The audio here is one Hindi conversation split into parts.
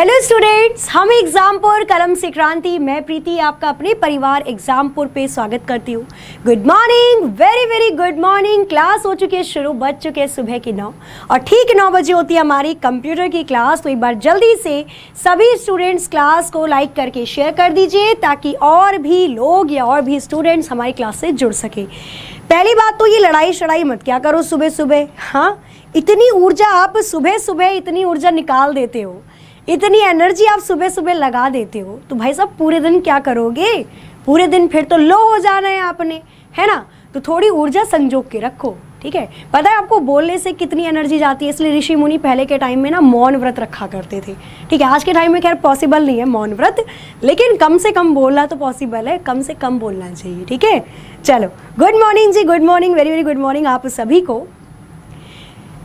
हेलो स्टूडेंट्स, हम एग्जामपुर कलम से क्रांति, मैं प्रीति आपका अपने परिवार एग्जामपुर पे स्वागत करती हूँ। Good morning, very very good morning. Class हो चुकी है शुरू, बज चुके हैं सुबह की 9 और ठीक 9 बजे होती है हमारी कंप्यूटर की क्लास। तो एक बार जल्दी से सभी स्टूडेंट्स क्लास को लाइक करके शेयर कर दीजिए ताकि और भी लोग या और भी स्टूडेंट्स हमारी क्लास से जुड़ सके। पहली बात तो ये लड़ाई शड़ाई मत क्या करो सुबह सुबह। हाँ, इतनी ऊर्जा आप सुबह सुबह इतनी ऊर्जा निकाल देते हो, इतनी एनर्जी आप सुबह सुबह लगा देते हो, तो भाई साहब पूरे दिन क्या करोगे? पूरे दिन फिर तो लो हो जाना है आपने, है ना। तो थोड़ी ऊर्जा संजोग के रखो, ठीक है। पता है आपको बोलने से कितनी एनर्जी जाती है, इसलिए ऋषि मुनि पहले के टाइम में ना मौन व्रत रखा करते थे, ठीक है। आज के टाइम में खैर पॉसिबल नहीं है मौन व्रत, लेकिन कम से कम बोलना तो पॉसिबल है, कम से कम बोलना चाहिए, ठीक है। चलो, गुड मॉर्निंग जी, good morning, very very good morning आप सभी को।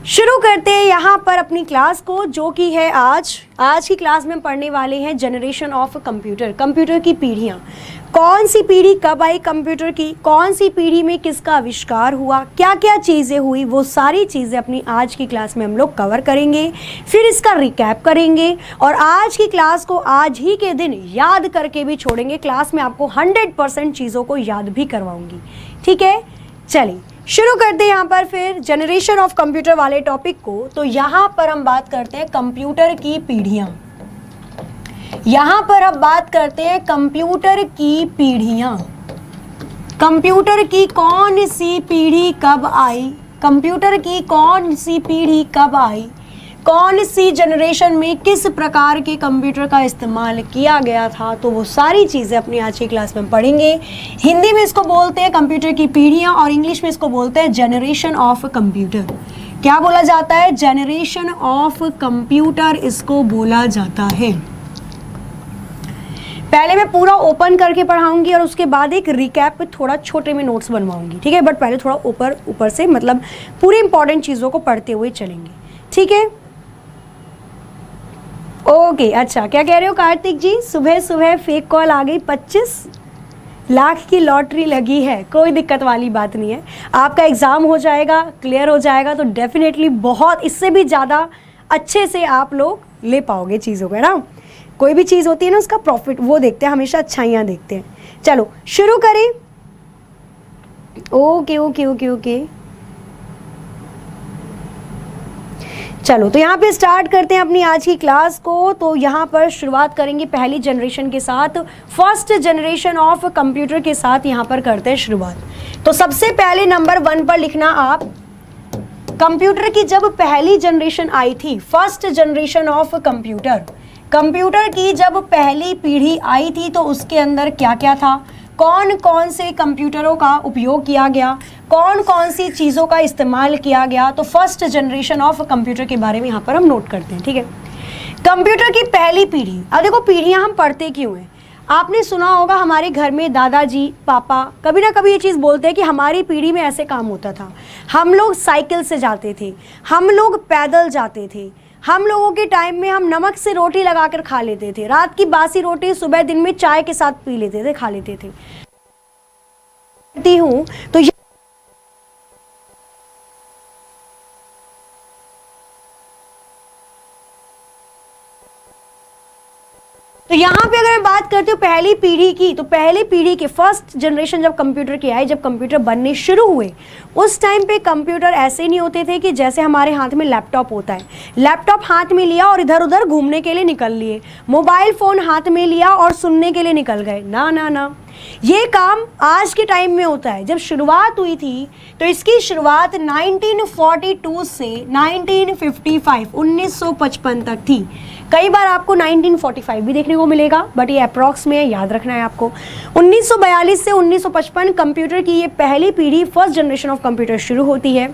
शुरू करते हैं यहाँ पर अपनी क्लास को, जो कि है आज की क्लास में हम पढ़ने वाले हैं जनरेशन ऑफ कंप्यूटर, कंप्यूटर की पीढ़ियाँ। कौन सी पीढ़ी कब आई कंप्यूटर की, कौन सी पीढ़ी में किसका आविष्कार हुआ, क्या क्या चीज़ें हुई, वो सारी चीज़ें अपनी आज की क्लास में हम लोग कवर करेंगे। फिर इसका रिकैप करेंगे और आज की क्लास को आज ही के दिन याद करके भी छोड़ेंगे। क्लास में आपको 100% चीज़ों को याद भी करवाऊँगी, ठीक है। चलिए शुरू करते हैं यहाँ पर फिर जनरेशन ऑफ कंप्यूटर वाले टॉपिक को। तो यहाँ पर हम बात करते हैं कंप्यूटर की पीढ़ियाँ। यहाँ पर अब बात करते हैं कंप्यूटर की पीढ़ियाँ। कंप्यूटर की कौन सी पीढ़ी कब आई, कंप्यूटर की कौन सी पीढ़ी कब आई, कौन सी जनरेशन में किस प्रकार के कंप्यूटर का इस्तेमाल किया गया था, तो वो सारी चीज़ें अपनी आज की क्लास में पढ़ेंगे। हिंदी में इसको बोलते हैं कंप्यूटर की पीढ़ियाँ और इंग्लिश में इसको बोलते हैं जनरेशन ऑफ कंप्यूटर। क्या बोला जाता है? जनरेशन ऑफ कंप्यूटर इसको बोला जाता है। पहले मैं पूरा ओपन करके पढ़ाऊंगी और उसके बाद एक रिकैप थोड़ा छोटे में नोट्स बनवाऊंगी, ठीक है। बट पहले थोड़ा ऊपर से मतलब पूरी इंपॉर्टेंट चीज़ों को पढ़ते हुए चलेंगे, ठीक है। ओके, अच्छा क्या कह रहे हो कार्तिक जी? सुबह सुबह फेक कॉल आ गई, 25 लाख की लॉटरी लगी है। कोई दिक्कत वाली बात नहीं है, आपका एग्ज़ाम हो जाएगा, क्लियर हो जाएगा तो डेफिनेटली बहुत इससे भी ज़्यादा अच्छे से आप लोग ले पाओगे चीज़ों को, है ना। कोई भी चीज़ होती है ना उसका प्रॉफिट वो देखते हैं, हमेशा अच्छाइयाँ देखते हैं। चलो शुरू करें। ओके ओके ओके ओके, चलो तो यहाँ पे स्टार्ट करते हैं अपनी आज की क्लास को। तो यहाँ पर शुरुआत करेंगे पहली जनरेशन के साथ, फर्स्ट जनरेशन ऑफ कंप्यूटर के साथ यहाँ पर करते हैं शुरुआत। तो सबसे पहले नंबर 1 पर लिखना आप, कंप्यूटर की जब पहली जनरेशन आई थी, first generation of computer, computer की जब पहली पीढ़ी आई थी तो उसके अंदर क्या क्या था, कौन कौन से कंप्यूटरों का उपयोग किया गया, कौन कौन सी चीज़ों का इस्तेमाल किया गया। तो फर्स्ट जनरेशन ऑफ कंप्यूटर के बारे में यहाँ पर हम नोट करते हैं, ठीक है। कंप्यूटर की पहली पीढ़ी, अब देखो पीढ़ियाँ हम पढ़ते क्यों हैं। आपने सुना होगा हमारे घर में दादाजी पापा कभी ना कभी ये चीज़ बोलते हैं कि हमारी पीढ़ी में ऐसे काम होता था, हम लोग साइकिल से जाते थे, हम लोग पैदल जाते थे, हम लोगों के टाइम में हम नमक से रोटी लगाकर खा लेते थे, रात की बासी रोटी सुबह दिन में चाय के साथ पी लेते थे, खा लेते थे। तो यहाँ पे अगर मैं बात करती हूँ पहली पीढ़ी की, तो पहली पीढ़ी के फर्स्ट जनरेशन जब कंप्यूटर की आई, जब कंप्यूटर बनने शुरू हुए, उस टाइम पे कंप्यूटर ऐसे नहीं होते थे कि जैसे हमारे हाथ में लैपटॉप होता है, लैपटॉप हाथ में लिया और इधर उधर घूमने के लिए निकल लिए, मोबाइल फ़ोन हाथ में लिया और सुनने के लिए निकल गए। ना ना ना, ये काम आज के टाइम में होता है। जब शुरुआत हुई थी तो इसकी शुरुआत 1942 से 1955 तक थी। कई बार आपको 1945 भी देखने को मिलेगा, बट ये अप्रॉक्स में है, याद रखना है आपको। 1942 से 1955 कंप्यूटर की ये पहली पीढ़ी, फर्स्ट जनरेशन ऑफ कंप्यूटर शुरू होती है।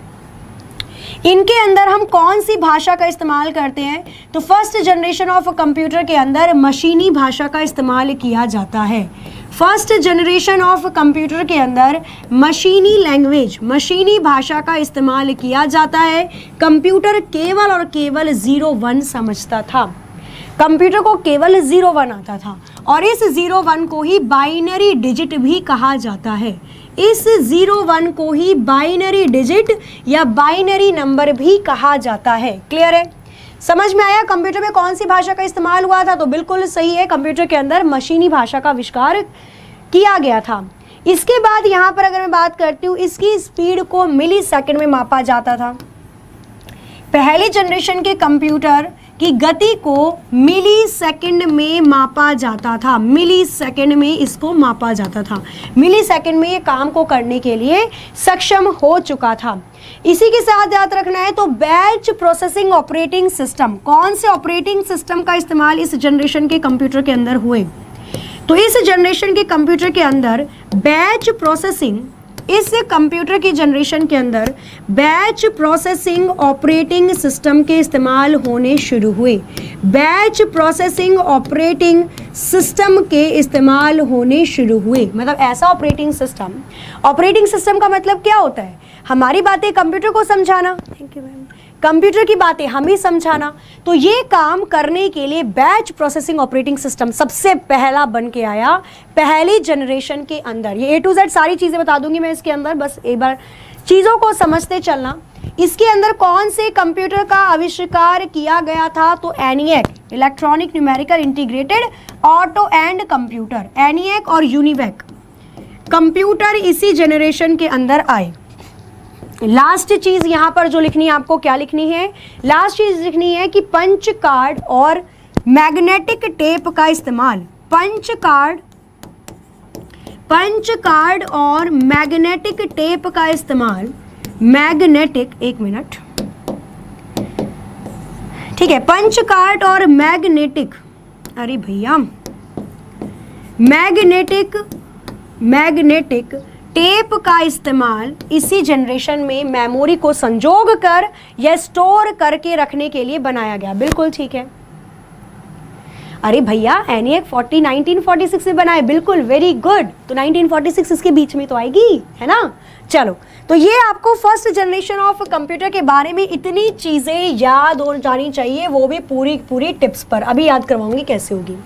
इनके अंदर हम कौन सी भाषा का इस्तेमाल करते हैं, तो फर्स्ट जनरेशन ऑफ कंप्यूटर के अंदर मशीनी भाषा का इस्तेमाल किया जाता है। फर्स्ट जनरेशन ऑफ कंप्यूटर के अंदर मशीनी लैंग्वेज, मशीनी भाषा का इस्तेमाल किया जाता है। कंप्यूटर केवल और केवल 0-1 समझता था, कंप्यूटर को केवल 0-1 आता था और इस 0-1 को ही बाइनरी डिजिट भी कहा जाता है। इस 0-1 को ही बाइनरी डिजिट या बाइनरी नंबर भी कहा जाता है। क्लियर है? समझ में आया कंप्यूटर में कौन सी भाषा का इस्तेमाल हुआ था? तो बिल्कुल सही है, कंप्यूटर के अंदर मशीनी भाषा का आविष्कार किया गया था। इसके बाद यहाँ पर अगर मैं बात करती हूँ, इसकी स्पीड को मिली सेकेंड में मापा जाता था। पहली जनरेशन के कंप्यूटर की गति को मिली सेकेंड में मापा जाता था, मिली सेकेंड में इसको मापा जाता था, मिली सेकेंड में ये काम को करने के लिए सक्षम हो चुका था। इसी के साथ याद रखना है, तो बैच प्रोसेसिंग ऑपरेटिंग सिस्टम, कौन से ऑपरेटिंग सिस्टम का इस्तेमाल इस जनरेशन के कंप्यूटर के अंदर हुए? तो इस जनरेशन के कंप्यूटर के अंदर बैच प्रोसेसिंग, इस कंप्यूटर की जनरेशन के अंदर बैच प्रोसेसिंग ऑपरेटिंग सिस्टम के इस्तेमाल होने शुरू हुए। बैच प्रोसेसिंग ऑपरेटिंग सिस्टम के इस्तेमाल होने शुरू हुए, मतलब ऐसा ऑपरेटिंग सिस्टम का मतलब क्या होता है? हमारी बातें कंप्यूटर को समझाना, थैंक यू मैम, कंप्यूटर की बातें हमें समझाना। तो ये काम करने के लिए बैच प्रोसेसिंग ऑपरेटिंग सिस्टम सबसे पहला बन के आया पहली जनरेशन के अंदर। ये A to Z सारी चीज़ें बता दूंगी मैं इसके अंदर, बस एक बार चीज़ों को समझते चलना। इसके अंदर कौन से कंप्यूटर का आविष्कार किया गया था? तो ENIAC, electronic numerical integrated auto and computer, ENIAC और UNIVAC कंप्यूटर इसी जनरेशन के अंदर आए। लास्ट चीज यहां पर जो लिखनी है आपको, क्या लिखनी है? लास्ट चीज लिखनी है कि पंच कार्ड और मैग्नेटिक टेप का इस्तेमाल, पंच कार्ड और मैग्नेटिक टेप का इस्तेमाल, मैग्नेटिक, एक मिनट, ठीक है, पंच कार्ड और मैग्नेटिक, अरे भैया, मैग्नेटिक टेप का इस्तेमाल इसी जनरेशन में मेमोरी को संजोग कर या स्टोर करके रखने के लिए बनाया गया। बिल्कुल ठीक है। अरे भैया ENIAC 1946 में बनाए, बिल्कुल, वेरी गुड। तो 1946 इसके बीच में तो आएगी, है ना। चलो, तो ये आपको फर्स्ट जनरेशन ऑफ कंप्यूटर के बारे में इतनी चीज़ें याद हो जानी चाहिए, वो भी पूरी टिप्स पर। अभी याद करवाऊंगी कैसे होगी।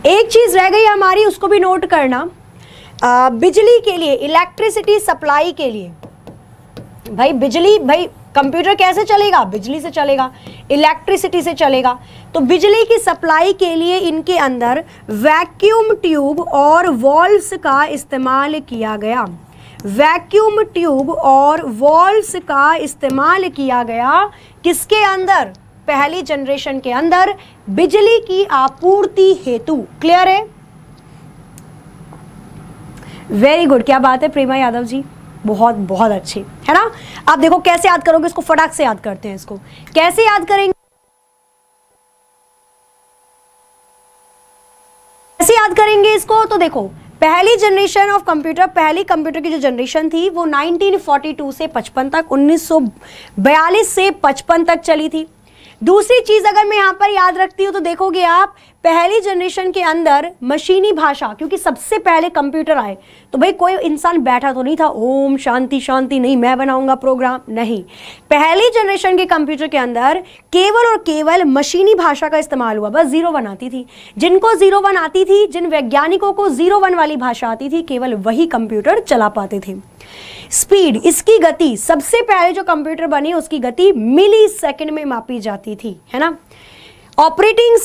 एक चीज़ रह गई हमारी, उसको भी नोट करना। बिजली के लिए, इलेक्ट्रिसिटी सप्लाई के लिए, भाई बिजली, भाई कंप्यूटर कैसे चलेगा? बिजली से चलेगा, इलेक्ट्रिसिटी से चलेगा। तो बिजली की सप्लाई के लिए इनके अंदर वैक्यूम ट्यूब और वॉल्व्स का इस्तेमाल किया गया। वैक्यूम ट्यूब और वॉल्व्स का इस्तेमाल किया गया किसके अंदर? पहली जनरेशन के अंदर, बिजली की आपूर्ति हेतु। क्लियर है? वेरी गुड, क्या बात है प्रेमा यादव जी, बहुत अच्छे, है ना। आप देखो कैसे याद करोगे इसको, फटाक से याद करते हैं इसको। कैसे याद करेंगे? कैसे याद करेंगे इसको? तो देखो, पहली जनरेशन ऑफ कंप्यूटर, पहली कंप्यूटर की जो जनरेशन थी वो 1942 से 55 तक, 1942 से 55 तक चली थी। दूसरी चीज अगर मैं यहां पर याद रखती हूं तो देखोगे आप, पहली जनरेशन के अंदर मशीनी भाषा, क्योंकि सबसे पहले कंप्यूटर आए तो भाई कोई इंसान बैठा तो नहीं था ओम शांति शांति, नहीं मैं बनाऊंगा प्रोग्राम, नहीं। पहली जनरेशन के कंप्यूटर के अंदर केवल और केवल मशीनी भाषा का इस्तेमाल हुआ। बस 0-1 आती थी, जिनको 0-1 आती थी, जिन वैज्ञानिकों को 0-1 वाली भाषा आती थी, केवल वही कंप्यूटर चला पाते थे। स्पीड, इसकी गति, सबसे पहले जो कंप्यूटर बनी उसकी गति मिली सेकेंड में मापी जाती थी, है ना। ऑपरेटिंग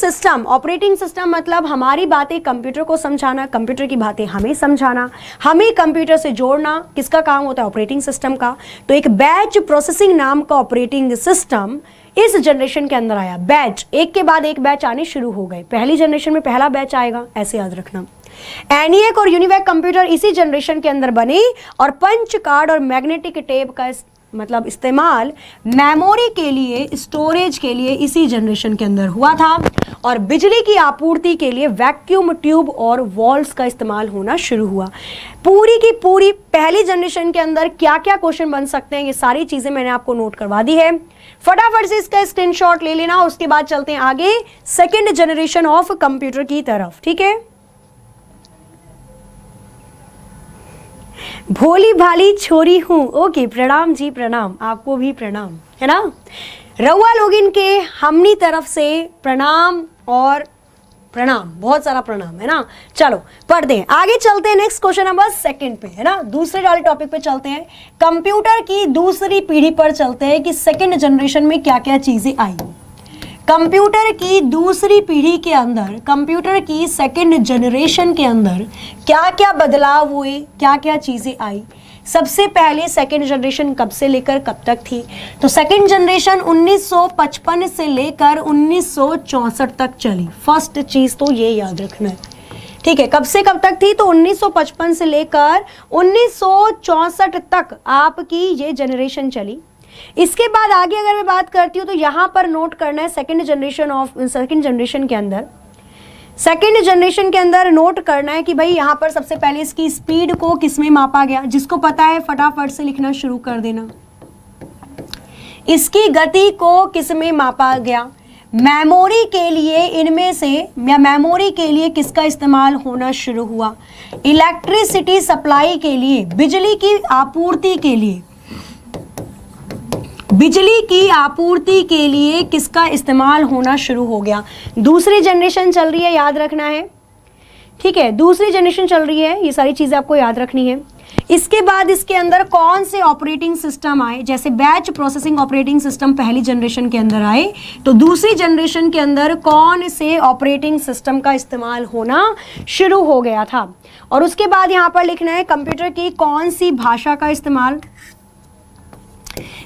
सिस्टम मतलब हमारी बातें कंप्यूटर को समझाना, कंप्यूटर की बातें हमें समझाना, हमें कंप्यूटर से जोड़ना, किसका काम होता है? ऑपरेटिंग सिस्टम का। तो एक बैच प्रोसेसिंग नाम का ऑपरेटिंग सिस्टम इस जनरेशन के अंदर आया। बैच, एक के बाद एक बैच आने शुरू हो गए। पहली जनरेशन में पहला बैच आएगा, ऐसे याद रखना। ENIAC और UNIVAC कंप्यूटर इसी जनरेशन के अंदर बने और पंच कार्ड और मैग्नेटिक टेप का मतलब इस्तेमाल मेमोरी के लिए, स्टोरेज के लिए इसी जनरेशन के अंदर हुआ था। और बिजली की आपूर्ति के लिए वैक्यूम ट्यूब और वॉल्व्स का इस्तेमाल होना शुरू हुआ। पूरी की पूरी पहली जनरेशन के अंदर क्या क्या क्वेश्चन बन सकते हैं, ये सारी चीजें मैंने आपको नोट करवा दी है। फटाफट से इसका स्क्रीनशॉट ले लेना, उसके बाद चलते हैं आगे सेकेंड जनरेशन ऑफ कंप्यूटर की तरफ, ठीक है। भोली भाली छोरी हूं, ओके, प्रणाम जी, प्रणाम, आपको भी प्रणाम, है ना। रउआ लोगिन के हमनी तरफ से प्रणाम और प्रणाम, बहुत सारा प्रणाम, है ना। चलो पढ़ते हैं, आगे चलते हैं नेक्स्ट क्वेश्चन नंबर 2 पे, है ना। दूसरे वाले टॉपिक पे चलते हैं, कंप्यूटर की दूसरी पीढ़ी पर चलते हैं कि सेकेंड जनरेशन में क्या क्या चीजें आई। कंप्यूटर की दूसरी पीढ़ी के अंदर, कंप्यूटर की सेकंड जनरेशन के अंदर क्या क्या बदलाव हुए, क्या क्या चीज़ें आई। सबसे पहले सेकंड जनरेशन कब से लेकर कब तक थी? तो सेकंड जनरेशन 1955 से लेकर 1964 तक चली। फर्स्ट चीज़ तो ये याद रखना है, ठीक है। कब से कब तक थी? तो 1955 से लेकर 1964 तक आपकी ये जनरेशन चली। इसके बाद आगे अगर मैं बात करती हूँ तो यहाँ पर नोट करना है सेकंड जनरेशन के अंदर नोट करना है कि भाई यहाँ पर सबसे पहले इसकी स्पीड को किसमें मापा गया। जिसको पता है फटाफट से लिखना शुरू कर देना। इसकी गति को किसमें मापा गया? मेमोरी के लिए इनमें से या मेमोरी के लिए किसका इस्तेमाल होना शुरू हुआ? इलेक्ट्रिसिटी सप्लाई के लिए, बिजली की आपूर्ति के लिए, बिजली की आपूर्ति के लिए किसका इस्तेमाल होना शुरू हो गया? दूसरी जनरेशन चल रही है, याद रखना है, ठीक है। दूसरी जनरेशन चल रही है, ये सारी चीज़ें आपको याद रखनी है। इसके बाद इसके अंदर कौन से ऑपरेटिंग सिस्टम आए? जैसे बैच प्रोसेसिंग ऑपरेटिंग सिस्टम पहली जनरेशन के अंदर आए, तो दूसरी जनरेशन के अंदर कौन से ऑपरेटिंग सिस्टम का इस्तेमाल होना शुरू हो गया था। और उसके बाद यहाँ पर लिखना है कंप्यूटर की कौन सी भाषा का इस्तेमाल,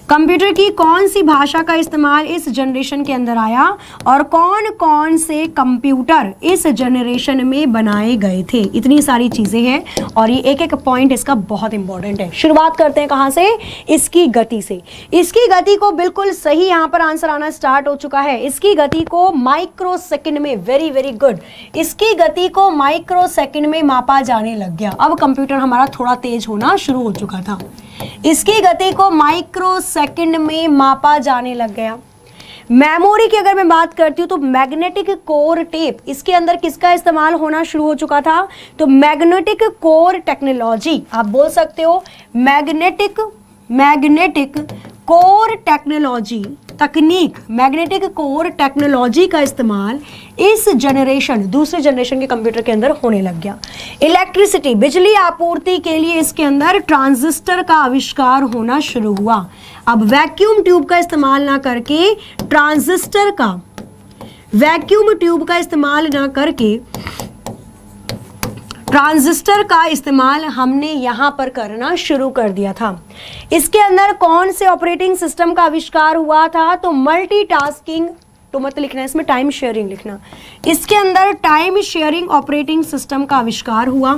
कंप्यूटर की कौन सी भाषा का इस्तेमाल इस जनरेशन के अंदर आया और कौन कौन से कंप्यूटर इस जनरेशन में बनाए गए थे। इतनी सारी चीज़ें हैं और ये एक एक पॉइंट इसका बहुत इंपॉर्टेंट है। शुरुआत करते हैं कहाँ से? इसकी गति से। इसकी गति को बिल्कुल सही यहाँ पर आंसर आना स्टार्ट हो चुका है। इसकी गति को माइक्रो सेकेंड में, वेरी वेरी गुड, इसकी गति को माइक्रो सेकेंड में मापा जाने लग गया। अब कंप्यूटर हमारा थोड़ा तेज होना शुरू हो चुका था। इसकी गति को माइक्रो सेकंड में मापा जाने लग गया। मेमोरी की अगर मैं बात करती हूँ तो मैग्नेटिक कोर टेप, इसके अंदर किसका इस्तेमाल होना शुरू हो चुका था? तो मैग्नेटिक कोर टेक्नोलॉजी, आप बोल सकते हो मैग्नेटिक कोर टेक्नोलॉजी, तकनीक, मैग्नेटिक कोर टेक्नोलॉजी का इस्तेमाल इस जनरेशन, दूसरे जनरेशन के कंप्यूटर के अंदर होने लग गया। इलेक्ट्रिसिटी, बिजली आपूर्ति के लिए इसके अंदर ट्रांजिस्टर का आविष्कार होना शुरू हुआ। अब वैक्यूम ट्यूब का इस्तेमाल ना करके ट्रांजिस्टर का, वैक्यूम ट्यूब का इस्तेमाल ना करके ट्रांजिस्टर का इस्तेमाल हमने यहाँ पर करना शुरू कर दिया था। इसके अंदर कौन से ऑपरेटिंग सिस्टम का आविष्कार हुआ था? तो मल्टीटास्किंग, तो मत लिखना, इसमें टाइम शेयरिंग लिखना। इसके अंदर टाइम शेयरिंग ऑपरेटिंग सिस्टम का आविष्कार हुआ,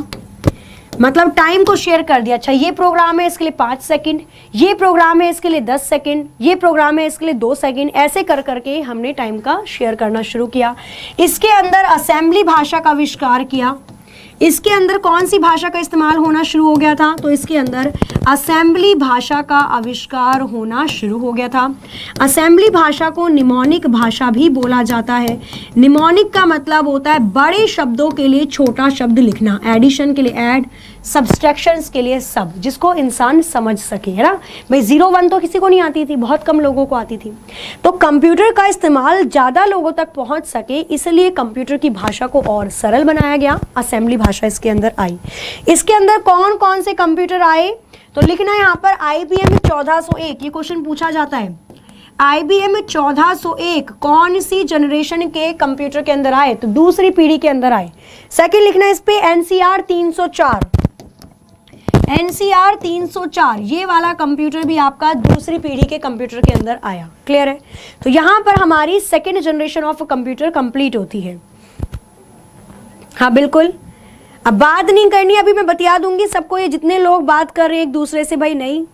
मतलब टाइम को शेयर कर दिया। अच्छा, ये प्रोग्राम है इसके लिए 5 सेकंड, ये प्रोग्राम है इसके लिए 10 सेकंड, ये प्रोग्राम है इसके लिए 2 सेकंड, ऐसे कर करके हमने टाइम का शेयर करना शुरू किया। इसके अंदर असेंबली भाषा का आविष्कार किया। इसके अंदर कौन सी भाषा का इस्तेमाल होना शुरू हो गया था? तो इसके अंदर असेंबली भाषा का आविष्कार होना शुरू हो गया था। असेंबली भाषा को निमोनिक भाषा भी बोला जाता है। निमोनिक का मतलब होता है बड़े शब्दों के लिए छोटा शब्द लिखना, एडिशन के लिए ऐड, सब्सट्रैक्शंस के लिए सब, जिसको इंसान समझ सके, है ना भाई। 0 1 तो किसी को नहीं आती थी, बहुत कम लोगों को आती थी। तो कंप्यूटर का इस्तेमाल ज़्यादा लोगों तक पहुंच सके, इसलिए कंप्यूटर की भाषा को और सरल बनाया गया। असेंबली भाषा इसके अंदर आई। इसके अंदर कौन कौन से कंप्यूटर आए? तो लिखना है यहाँ पर IBM 1401, ये क्वेश्चन पूछा जाता है। IBM 1401 कौन सी जनरेशन के कंप्यूटर के अंदर आए? तो दूसरी पीढ़ी के अंदर आए। सेकंड लिखना है इस पे NCR 304, NCR 304, ये वाला कंप्यूटर भी आपका दूसरी पीढ़ी के कंप्यूटर के अंदर आया। क्लियर है? तो यहाँ पर हमारी second generation of computer complete होती है। हाँ बिल्कुल, अब बात नहीं करनी, अभी मैं बता दूंगी सबको। ये जितने लोग बात कर रहे हैं एक दूसरे से, भाई नहीं।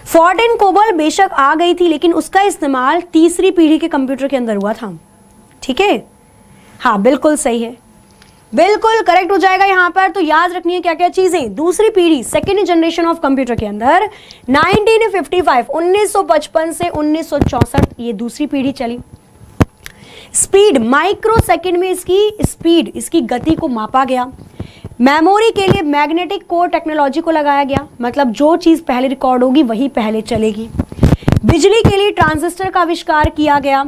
फोर्टेन कोबल बेशक आ गई थी, लेकिन उसका इस्तेमाल तीसरी पीढ़ी के कंप्यूटर के अंदर हुआ था। ठीक है, हाँ बिल्कुल सही है, बिल्कुल करेक्ट हो जाएगा यहाँ पर। तो याद रखनी है क्या क्या चीजें। दूसरी पीढ़ी, सेकेंड जनरेशन ऑफ कंप्यूटर के अंदर 1955, 1955 से 1964 ये दूसरी पीढ़ी चली। स्पीड, माइक्रो सेकेंड में इसकी स्पीड, इसकी गति को मापा गया। मेमोरी के लिए मैग्नेटिक कोर टेक्नोलॉजी को लगाया गया, मतलब जो चीज पहले रिकॉर्ड होगी वही पहले चलेगी। बिजली के लिए ट्रांजिस्टर का आविष्कार किया गया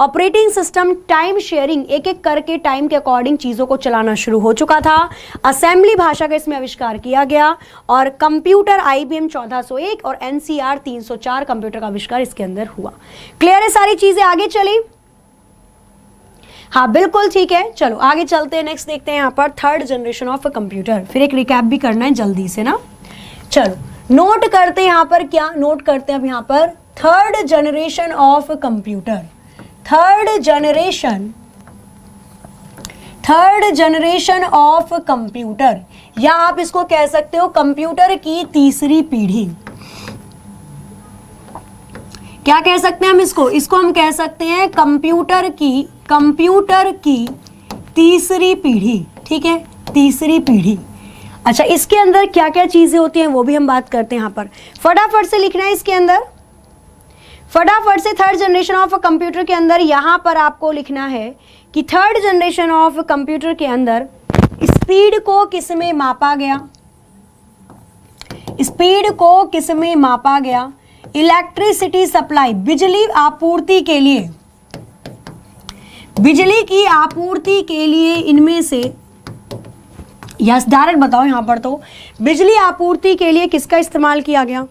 ऑपरेटिंग सिस्टम टाइम शेयरिंग, एक एक करके टाइम के अकॉर्डिंग चीज़ों को चलाना शुरू हो चुका था। असेंबली भाषा का इसमें आविष्कार किया गया और कंप्यूटर IBM 1401 और NCR 304 कंप्यूटर का आविष्कार इसके अंदर हुआ। क्लियर है सारी चीज़ें? आगे चलें। हाँ बिल्कुल ठीक है, चलो आगे चलते हैं। नेक्स्ट देखते हैं यहाँ पर थर्ड जनरेशन ऑफ कंप्यूटर। फिर एक रिकैप भी करना है जल्दी से ना। चलो नोट करते हैं यहाँ पर, क्या नोट करते हैं अब यहाँ पर, third generation of computer. Third generation of computer, या आप इसको कह सकते हो कंप्यूटर की तीसरी पीढ़ी। क्या कह सकते हैं हम इसको हम कह सकते हैं कंप्यूटर की तीसरी पीढ़ी। ठीक है, तीसरी पीढ़ी। अच्छा, इसके अंदर क्या क्या चीजें होती हैं वो भी हम बात करते हैं यहाँ पर। फटाफट से लिखना है इसके अंदर, फटाफट से। थर्ड जनरेशन ऑफ कंप्यूटर के अंदर यहाँ पर आपको लिखना है कि थर्ड जनरेशन ऑफ कंप्यूटर के अंदर स्पीड को किस में मापा गया, स्पीड को किस में मापा गया, इलेक्ट्रिसिटी सप्लाई, बिजली आपूर्ति के लिए, बिजली की आपूर्ति के लिए इनमें से, यस डायरेक्ट बताओ यहां पर, तो बिजली आपूर्ति के लिए किसका इस्तेमाल किया गया,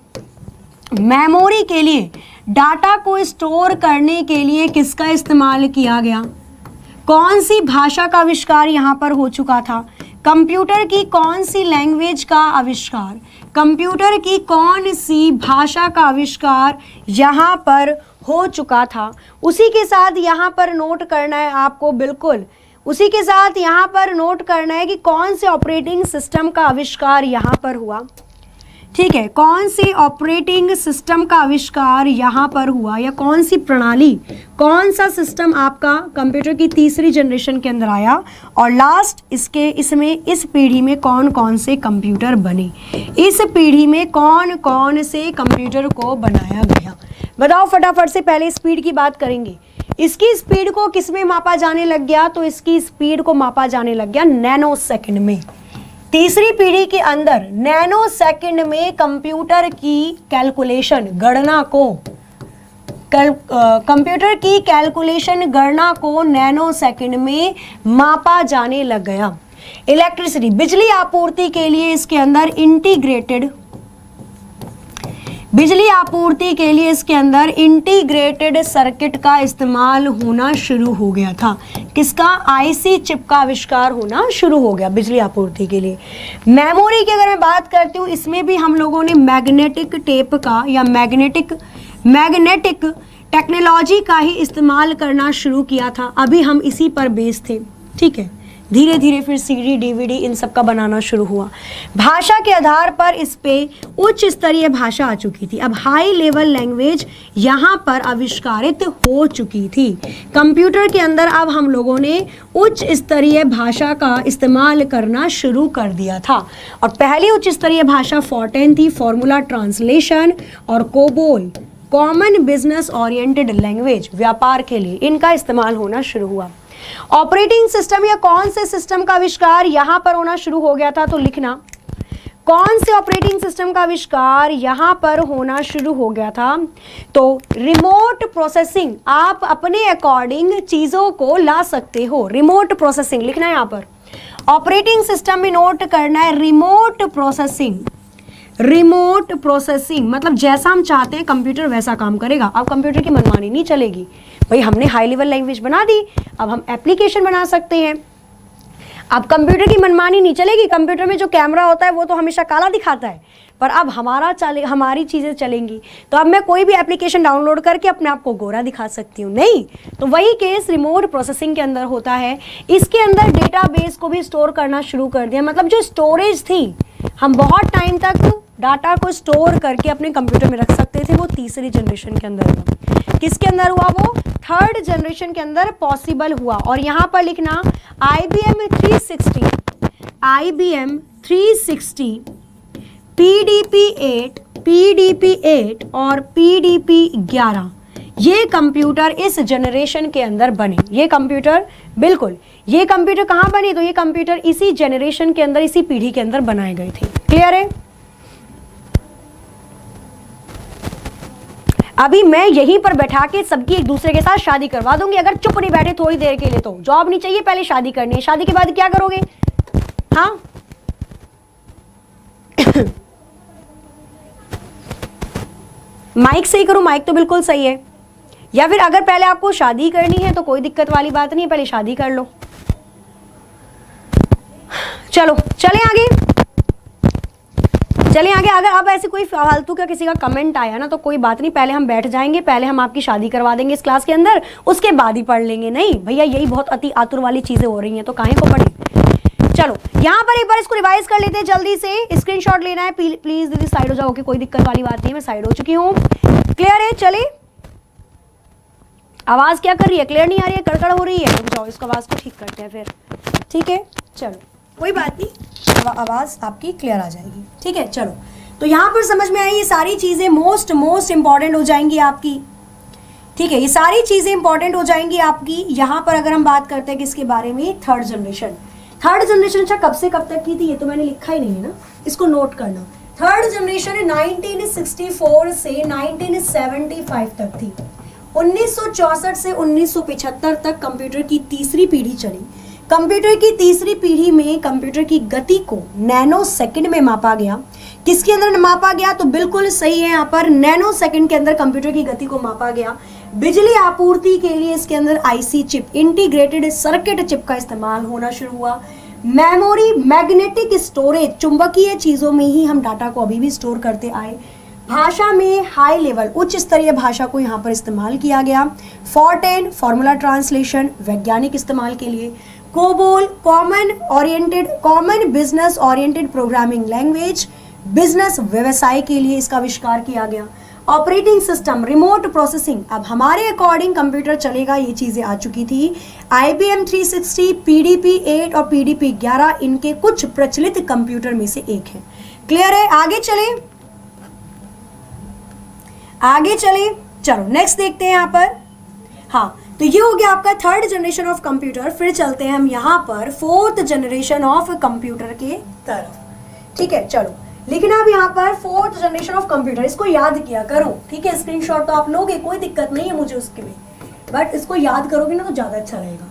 मेमोरी के लिए, डाटा को स्टोर करने के लिए किसका इस्तेमाल किया गया, कौन सी भाषा का आविष्कार यहां पर हो चुका था, कंप्यूटर की कौन सी लैंग्वेज का आविष्कार, कंप्यूटर की कौन सी भाषा का आविष्कार यहाँ पर हो चुका था। उसी के साथ यहाँ पर नोट करना है आपको, बिल्कुल उसी के साथ यहाँ पर नोट करना है कि कौन से ऑपरेटिंग सिस्टम का आविष्कार यहाँ पर हुआ। ठीक है, कौन सी ऑपरेटिंग सिस्टम का आविष्कार यहाँ पर हुआ, या कौन सी प्रणाली, कौन सा सिस्टम आपका कंप्यूटर की तीसरी जनरेशन के अंदर आया, और लास्ट इसमें इस पीढ़ी में कौन कौन से कंप्यूटर बने, इस पीढ़ी में कौन कौन से कंप्यूटर को बनाया गया। बताओ फटाफट से, पहले स्पीड की बात करेंगे। इसकी स्पीड को किस में मापा जाने लग गया, तो इसकी स्पीड को मापा जाने लग गया नैनो सेकंड में। तीसरी पीढ़ी के अंदर नैनो सेकंड में कंप्यूटर की कैलकुलेशन गणना को, कंप्यूटर की कैलकुलेशन गणना को नैनो सेकंड में मापा जाने लग गया। इलेक्ट्रिसिटी, बिजली आपूर्ति के लिए इसके अंदर इंटीग्रेटेड, बिजली आपूर्ति के लिए इसके अंदर इंटीग्रेटेड सर्किट का इस्तेमाल होना शुरू हो गया था। किसका, IC चिप का आविष्कार होना शुरू हो गया बिजली आपूर्ति के लिए। मेमोरी की अगर मैं बात करती हूँ, इसमें भी हम लोगों ने मैग्नेटिक टेप का या मैग्नेटिक टेक्नोलॉजी का ही इस्तेमाल करना शुरू किया था। अभी हम इसी पर बेस थे। ठीक है, धीरे धीरे फिर CD DVD इन सब का बनाना शुरू हुआ। भाषा के आधार पर इस पे उच्च स्तरीय भाषा आ चुकी थी। अब हाई लेवल लैंग्वेज यहाँ पर आविष्कारित हो चुकी थी। कंप्यूटर के अंदर अब हम लोगों ने उच्च स्तरीय भाषा का इस्तेमाल करना शुरू कर दिया था। और पहली उच्च स्तरीय भाषा फॉर्टेन थी, फॉर्मूला ट्रांसलेशन, और COBOL, common business oriented language, व्यापार के लिए इनका इस्तेमाल होना शुरू हुआ। ऑपरेटिंग सिस्टम या कौन से सिस्टम का आविष्कार यहां पर होना शुरू हो गया था, तो लिखना कौन से ऑपरेटिंग सिस्टम का आविष्कार यहां पर होना शुरू हो गया था, तो रिमोट प्रोसेसिंग। आप अपने अकॉर्डिंग चीजों को ला सकते हो, रिमोट प्रोसेसिंग लिखना है यहां पर। ऑपरेटिंग सिस्टम में नोट करना है रिमोट प्रोसेसिंग। रिमोट प्रोसेसिंग मतलब जैसा हम चाहते हैं कंप्यूटर वैसा काम करेगा। अब कंप्यूटर की मनमानी नहीं चलेगी। भाई हमने हाई लेवल लैंग्वेज बना दी, अब हम एप्लीकेशन बना सकते हैं। अब कंप्यूटर की मनमानी नहीं चलेगी। कंप्यूटर में जो कैमरा होता है वो तो हमेशा काला दिखाता है, पर अब हमारी चीज़ें चलेंगी। तो अब मैं कोई भी एप्लीकेशन डाउनलोड करके अपने आप को गोरा दिखा सकती हूँ, नहीं। तो वही केस रिमोट प्रोसेसिंग के अंदर होता है। इसके अंदर डेटाबेस को भी स्टोर करना शुरू कर दिया। मतलब जो स्टोरेज थी, हम बहुत टाइम तक डाटा को स्टोर करके अपने कंप्यूटर में रख सकते थे, वो तीसरी जनरेशन के अंदर हुआ। किसके अंदर हुआ, वो थर्ड जनरेशन के अंदर पॉसिबल हुआ। और यहाँ पर लिखना IBM 360, PDP-8 और PDP-11, ये कंप्यूटर इस जनरेशन के अंदर बने। ये कंप्यूटर बिल्कुल, ये कंप्यूटर कहाँ बने, तो ये कंप्यूटर इसी जनरेशन के अंदर, इसी पीढ़ी के अंदर बनाए गए थे। क्लियर है। अभी मैं यहीं पर बैठा के सबकी एक दूसरे के साथ शादी करवा दूंगी, अगर चुप नहीं बैठे थोड़ी देर के लिए तो। जॉब नहीं चाहिए, पहले शादी करनी है, शादी के बाद क्या करोगे? हाँ माइक सही करो, माइक तो बिल्कुल सही है। या फिर अगर पहले आपको शादी करनी है तो कोई दिक्कत वाली बात नहीं है, पहले शादी कर लो। चलो चलें आगे, चलें आगे। अगर अब ऐसे कोई फालतू का किसी का कमेंट आया ना तो कोई बात नहीं, पहले हम बैठ जाएंगे, पहले हम आपकी शादी करवा देंगे इस क्लास के अंदर, उसके बाद ही पढ़ लेंगे। नहीं भैया, यही बहुत अति आतुर वाली चीजें हो रही हैं, तो काहे को पढ़े। चलो यहाँ पर एक बार इसको रिवाइज कर लेते हैं जल्दी से। स्क्रीनशॉट लेना है प्लीज दीदी, साइड हो जाओ। कोई दिक्कत वाली बात नहीं है, मैं साइड हो चुकी हूँ। क्लियर है? चले, आवाज क्या कर रही है? क्लियर नहीं आ रही है, कड़कड़ हो रही है? रुक जाओ, इसको आवाज को ठीक करते हैं फिर। ठीक है चलो, कोई बात नहीं, आवाज आपकी क्लियर आ जाएगी। ठीक है चलो, तो यहाँ पर समझ में आई ये सारी चीजें मोस्ट इंपॉर्टेंट हो जाएंगी आपकी। ठीक है, ये सारी चीजें इंपॉर्टेंट हो जाएंगी आपकी। यहाँ पर अगर हम बात करते हैं किसके बारे में, थर्ड जनरेशन। थर्ड जनरेशन अच्छा कब से कब तक की थी ये तो मैंने लिखा ही नहीं है ना, इसको नोट करना। थर्ड जनरेशन 1964 से 1975 तक थी। 1964 से 1975 तक कंप्यूटर की तीसरी पीढ़ी चली। कंप्यूटर की तीसरी पीढ़ी में कंप्यूटर की गति को नैनो सेकंड में मापा गया। किसके अंदर मापा गया? तो बिल्कुल सही है, यहाँ पर नैनो सेकंड के अंदर कंप्यूटर की गति को मापा गया। बिजली आपूर्ति के लिए इसके अंदर IC chip, integrated circuit chip का इस्तेमाल होना शुरू हुआ। मेमोरी, मैग्नेटिक स्टोरेज, चुंबकीय चीजों में ही हम डाटा को अभी भी स्टोर करते आए। भाषा में हाई लेवल, उच्च स्तरीय भाषा को यहाँ पर इस्तेमाल किया गया। फॉर्टेन, फॉर्मूला ट्रांसलेशन, वैज्ञानिक इस्तेमाल के लिए। COBOL, common business oriented programming language, business व्यवसाय के लिए इसका आविष्कार किया गया। ऑपरेटिंग सिस्टम, रिमोट प्रोसेसिंग, अब हमारे अकॉर्डिंग कंप्यूटर चलेगा, ये चीजें आ चुकी थी। IBM 360, PDP 8 और PDP 11 इनके कुछ प्रचलित कंप्यूटर में से एक है। क्लियर है? आगे चले, आगे चले। चलो नेक्स्ट देखते हैं यहाँ पर। हाँ, तो ये हो गया आपका थर्ड जनरेशन ऑफ कंप्यूटर। फिर चलते हैं हम यहाँ पर फोर्थ जनरेशन ऑफ कंप्यूटर के तरफ। ठीक है चलो, लेकिन अब यहाँ पर फोर्थ जनरेशन ऑफ कंप्यूटर, इसको याद किया करो। ठीक है, स्क्रीनशॉट तो आप लोगे, कोई दिक्कत नहीं है मुझे उसके में, बट इसको याद करोगे ना तो ज्यादा अच्छा रहेगा।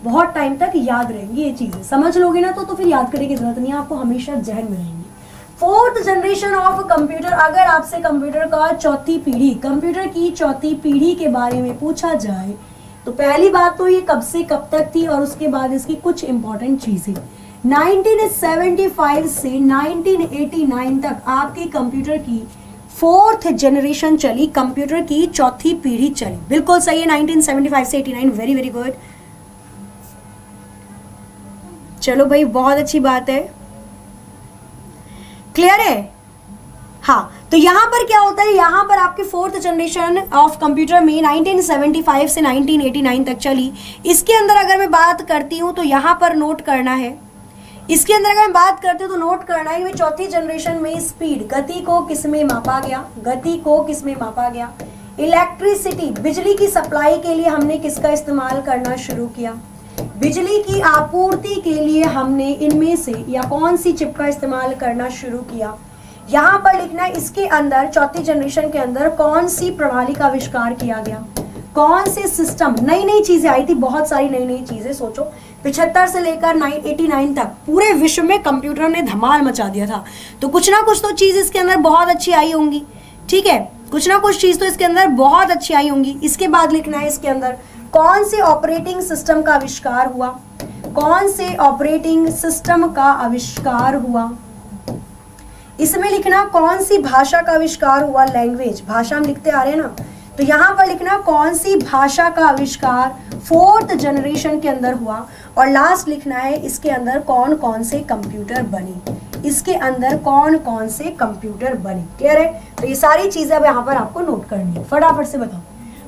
बहुत टाइम तक याद रहेंगी ये चीजें, समझ लोगे ना तो फिर याद करने की जरूरत नहीं है, आपको हमेशा जहन में रहेंगी। फोर्थ जनरेशन ऑफ कंप्यूटर, अगर आपसे कंप्यूटर का चौथी पीढ़ी, कंप्यूटर की चौथी पीढ़ी के बारे में पूछा जाए तो पहली बात तो ये कब से कब तक थी और उसके बाद इसकी कुछ इंपॉर्टेंट चीजें। 1975 से 1989 तक आपके कंप्यूटर की फोर्थ जनरेशन चली, कंप्यूटर की चौथी पीढ़ी चली। बिल्कुल सही है, 1975 से 89, वेरी वेरी गुड। चलो भाई, बहुत अच्छी बात है। क्लियर है? हाँ, तो यहां पर क्या होता है, यहां पर आपके फोर्थ जनरेशन ऑफ कंप्यूटर में 1975 से 1989 तक चली। इसके अंदर अगर मैं बात करती हूं तो यहां पर नोट करना है, इसके अंदर अगर मैं बात करती हूँ तो नोट करना है कि चौथी जनरेशन में स्पीड, गति को किसमें मापा गया, गति को किसमें मापा गया। इलेक्ट्रिसिटी, बिजली की सप्लाई के लिए हमने किसका इस्तेमाल करना शुरू किया, बिजली की आपूर्ति के लिए हमने इनमें से या कौन सी चिप का इस्तेमाल करना शुरू किया। यहाँ पर लिखना है इसके अंदर चौथी जनरेशन के अंदर कौन सी प्रणाली का आविष्कार किया गया, कौन से सिस्टम, नई नई चीजें आई थी, बहुत सारी नई नई चीजें। सोचो 75 से लेकर 89 तक पूरे विश्व में कंप्यूटर ने धमाल मचा दिया था, तो कुछ ना कुछ तो चीज इसके अंदर बहुत अच्छी आई होंगी। ठीक है, कुछ ना कुछ चीज तो इसके अंदर बहुत अच्छी आई होंगी। इसके बाद लिखना है इसके अंदर कौन से ऑपरेटिंग सिस्टम का आविष्कार हुआ, कौन से ऑपरेटिंग सिस्टम का आविष्कार हुआ। इसमें लिखना कौन सी भाषा का आविष्कार हुआ, लैंग्वेज, भाषा हम लिखते आ रहे हैं ना, तो यहाँ पर लिखना कौन सी भाषा का आविष्कार फोर्थ जनरेशन के अंदर हुआ। और लास्ट लिखना है इसके अंदर कौन कौन से कंप्यूटर बने, इसके अंदर कौन कौन से कंप्यूटर बने। क्लियर है? तो ये सारी चीजें अब यहाँ पर आपको नोट करनी है। फटाफट से बताओ,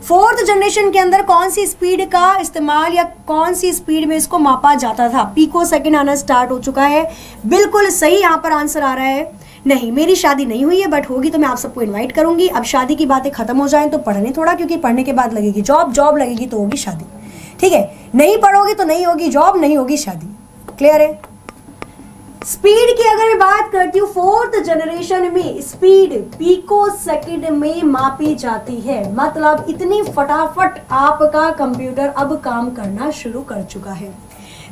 फोर्थ जनरेशन के अंदर कौन सी स्पीड का इस्तेमाल या कौन सी स्पीड में इसको मापा जाता था। पिको सेकंड आना स्टार्ट हो चुका है, बिल्कुल सही यहाँ पर आंसर आ रहा है। नहीं, मेरी शादी नहीं हुई है, बट होगी तो मैं आप सबको इनवाइट करूंगी। अब शादी की बातें खत्म हो जाएं तो पढ़ने थोड़ा, क्योंकि पढ़ने के बाद लगेगी जॉब, जॉब लगेगी तो होगी शादी। ठीक है, नहीं पढ़ोगी तो नहीं होगी जॉब, नहीं होगी शादी। क्लियर है? स्पीड की अगर मैं बात करती हूँ, फोर्थ जनरेशन में स्पीड पिको सेकंड में मापी जाती है। मतलब इतनी फटाफट आपका कंप्यूटर अब काम करना शुरू कर चुका है।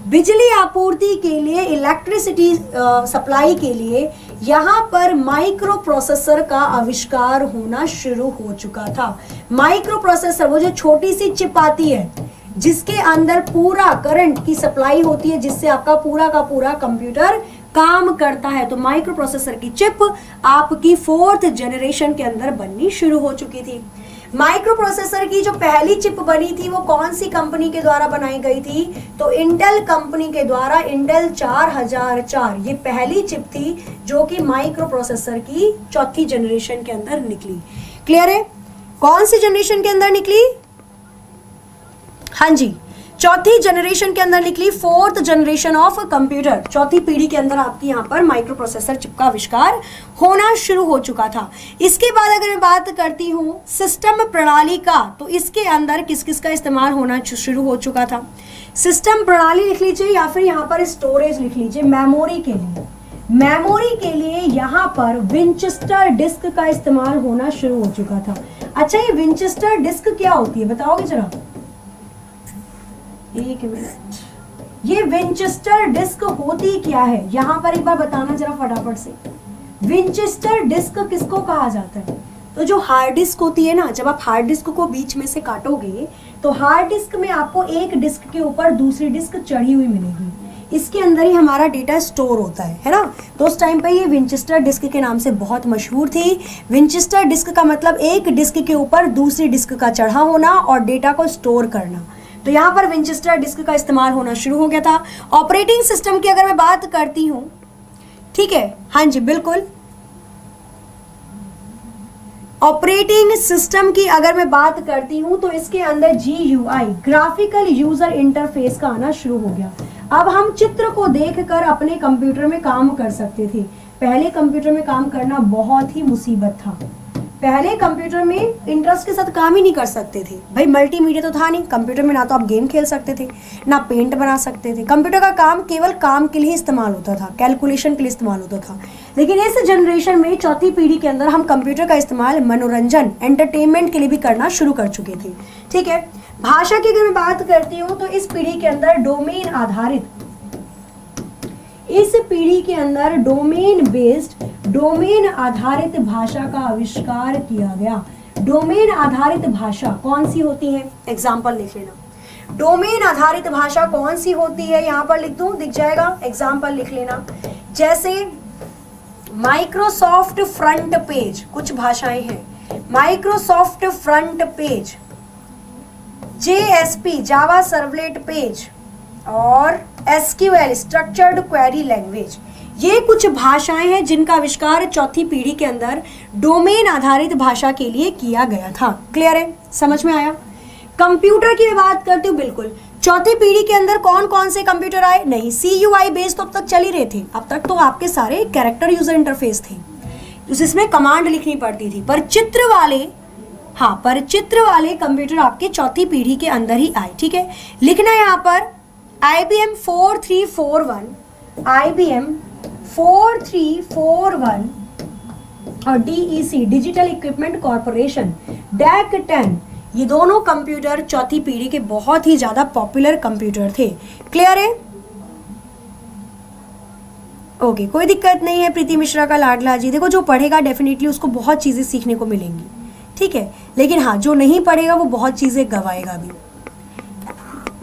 बिजली आपूर्ति के लिए, इलेक्ट्रिसिटी सप्लाई के लिए यहाँ पर माइक्रो प्रोसेसर का आविष्कार होना शुरू हो चुका था। माइक्रो प्रोसेसर वो जो छोटी सी चिप आती है जिसके अंदर पूरा करंट की सप्लाई होती है, जिससे आपका पूरा का पूरा कंप्यूटर काम करता है। तो माइक्रो प्रोसेसर की चिप आपकी फोर्थ जनरेशन के अंदर बननी शुरू हो चुकी थी। माइक्रो प्रोसेसर की जो पहली चिप बनी थी वो कौन सी कंपनी के द्वारा बनाई गई थी? तो इंटेल कंपनी के द्वारा। इंटेल 4004 ये पहली चिप थी जो कि माइक्रो प्रोसेसर की चौथी जनरेशन के अंदर निकली। क्लियर है? कौन सी जनरेशन के अंदर निकली? हाँ जी, चौथी जनरेशन के अंदर निकली, फोर्थ जनरेशन ऑफ कंप्यूटर। चौथी पीढ़ी के अंदर आपकी यहाँ पर माइक्रो प्रोसेसर चिप का आविष्कार होना शुरू हो चुका था। इसके बाद अगर मैं बात करती हूँ सिस्टम प्रणाली का, तो इसके अंदर किस किस का इस्तेमाल होना शुरू हो चुका था? सिस्टम प्रणाली लिख लीजिए या फिर यहाँ पर स्टोरेज लिख लीजिए। मेमोरी के लिए, मेमोरी के लिए यहाँ पर विंचेस्टर डिस्क का इस्तेमाल होना शुरू हो चुका था। अच्छा, ये विंचेस्टर डिस्क क्या होती है बताओगे जरा? एक मिनट, ये विंचेस्टर डिस्क होती क्या है यहाँ पर एक बार बताना जरा फटाफट से। विंचेस्टर डिस्क किसको कहा जाता है? तो जो हार्ड डिस्क होती है ना, जब आप हार्ड डिस्क को बीच में से काटोगे तो हार्ड डिस्क में आपको एक डिस्क के ऊपर दूसरी डिस्क चढ़ी हुई मिलेगी। इसके अंदर ही हमारा डेटा स्टोर होता है ना। तो उस टाइम पे ये विंचेस्टर डिस्क के नाम से बहुत मशहूर थी। विंचेस्टर डिस्क का मतलब एक डिस्क के ऊपर दूसरी डिस्क का चढ़ा होना और डेटा को स्टोर करना। तो यहाँ पर विंचेस्टर डिस्क का इस्तेमाल होना शुरू हो गया था। ऑपरेटिंग सिस्टम की अगर मैं बात करती हूँ, ठीक है, हाँ जी बिल्कुल, ऑपरेटिंग सिस्टम की अगर मैं बात करती हूँ तो इसके अंदर GUI, ग्राफिकल यूजर इंटरफेस का आना शुरू हो गया। अब हम चित्र को देखकर अपने कंप्यूटर में काम कर सकते थे। पहले कंप्यूटर में काम करना बहुत ही मुसीबत था। पहले कंप्यूटर में इंटरेस्ट के साथ काम ही नहीं कर सकते थे भाई। मल्टीमीडिया तो था नहीं कंप्यूटर में, ना तो आप गेम खेल सकते थे ना पेंट बना सकते थे। कंप्यूटर का काम केवल काम के लिए इस्तेमाल होता था, कैलकुलेशन के लिए इस्तेमाल होता था। लेकिन इस जनरेशन में चौथी पीढ़ी के अंदर हम कंप्यूटर का इस्तेमाल मनोरंजन, एंटरटेनमेंट के लिए भी करना शुरू कर चुके थे। ठीक है, भाषा की अगर मैं बात करती हूँ तो इस पीढ़ी के अंदर डोमेन आधारित, इस पीढ़ी के अंदर डोमेन बेस्ड, डोमेन आधारित भाषा का आविष्कार किया गया। डोमेन आधारित भाषा कौन सी होती है? एग्जाम्पल लिख लेना। डोमेन आधारित भाषा कौन सी होती है? यहाँ पर लिख दूं, दिख जाएगा, एग्जाम्पल लिख लेना। जैसे माइक्रोसॉफ्ट फ्रंट पेज, कुछ भाषाएं हैं। माइक्रोसॉफ्ट फ्रंट पेज, JSP जावा सर्वलेट पेज और SQL स्ट्रक्चर्ड क्वेरी लैंग्वेज, ये कुछ भाषाएं हैं जिनका आविष्कार चौथी पीढ़ी के अंदर डोमेन आधारित भाषा के लिए किया गया था। क्लियर है? समझ में आया? कंप्यूटर की बात करती हूँ, बिल्कुल चौथी पीढ़ी के अंदर कौन कौन से कंप्यूटर आए? नहीं, CUI बेस्ड तो अब तक चल ही रहे थे। अब तक तो आपके सारे कैरेक्टर यूजर इंटरफेस थे जिसमें कमांड लिखनी पड़ती थी। पर चित्र वाले, हाँ, पर चित्र वाले कंप्यूटर आपके चौथी पीढ़ी के अंदर ही आए। ठीक है, लिखना है यहाँ पर IBM 4341, IBM 4341 और DEC digital equipment corporation DEC 10, ये दोनों कंप्यूटर चौथी पीढ़ी के बहुत ही ज्यादा पॉपुलर कंप्यूटर थे। क्लियर है? ओके, कोई दिक्कत नहीं है। प्रीति मिश्रा का लाडला जी, देखो जो पढ़ेगा डेफिनेटली उसको बहुत चीजें सीखने को मिलेंगी। ठीक है, लेकिन हाँ, जो नहीं पढ़ेगा वो बहुत चीजें गवाएगा भी।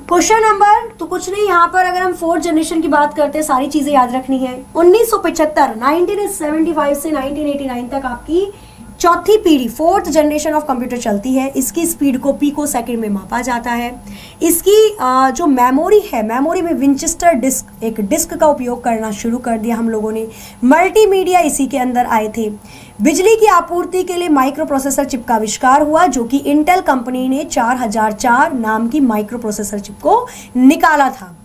क्वेश्चन नंबर तो कुछ नहीं, यहाँ पर अगर हम फोर्थ जनरेशन की बात करते हैं, सारी चीजें याद रखनी है। 1975 से 1989 तक आपकी चौथी पीढ़ी, फोर्थ जनरेशन ऑफ कंप्यूटर चलती है। इसकी स्पीड को पिको सेकंड में मापा जाता है। इसकी जो मेमोरी है, मेमोरी में विंचेस्टर डिस्क, एक डिस्क का उपयोग करना शुरू कर दिया हम लोगों ने। मल्टीमीडिया इसी के अंदर आए थे। बिजली की आपूर्ति के लिए माइक्रो प्रोसेसर चिप का आविष्कार हुआ, जो कि इंटेल कंपनी ने 4004 नाम की माइक्रो प्रोसेसर चिप को निकाला था।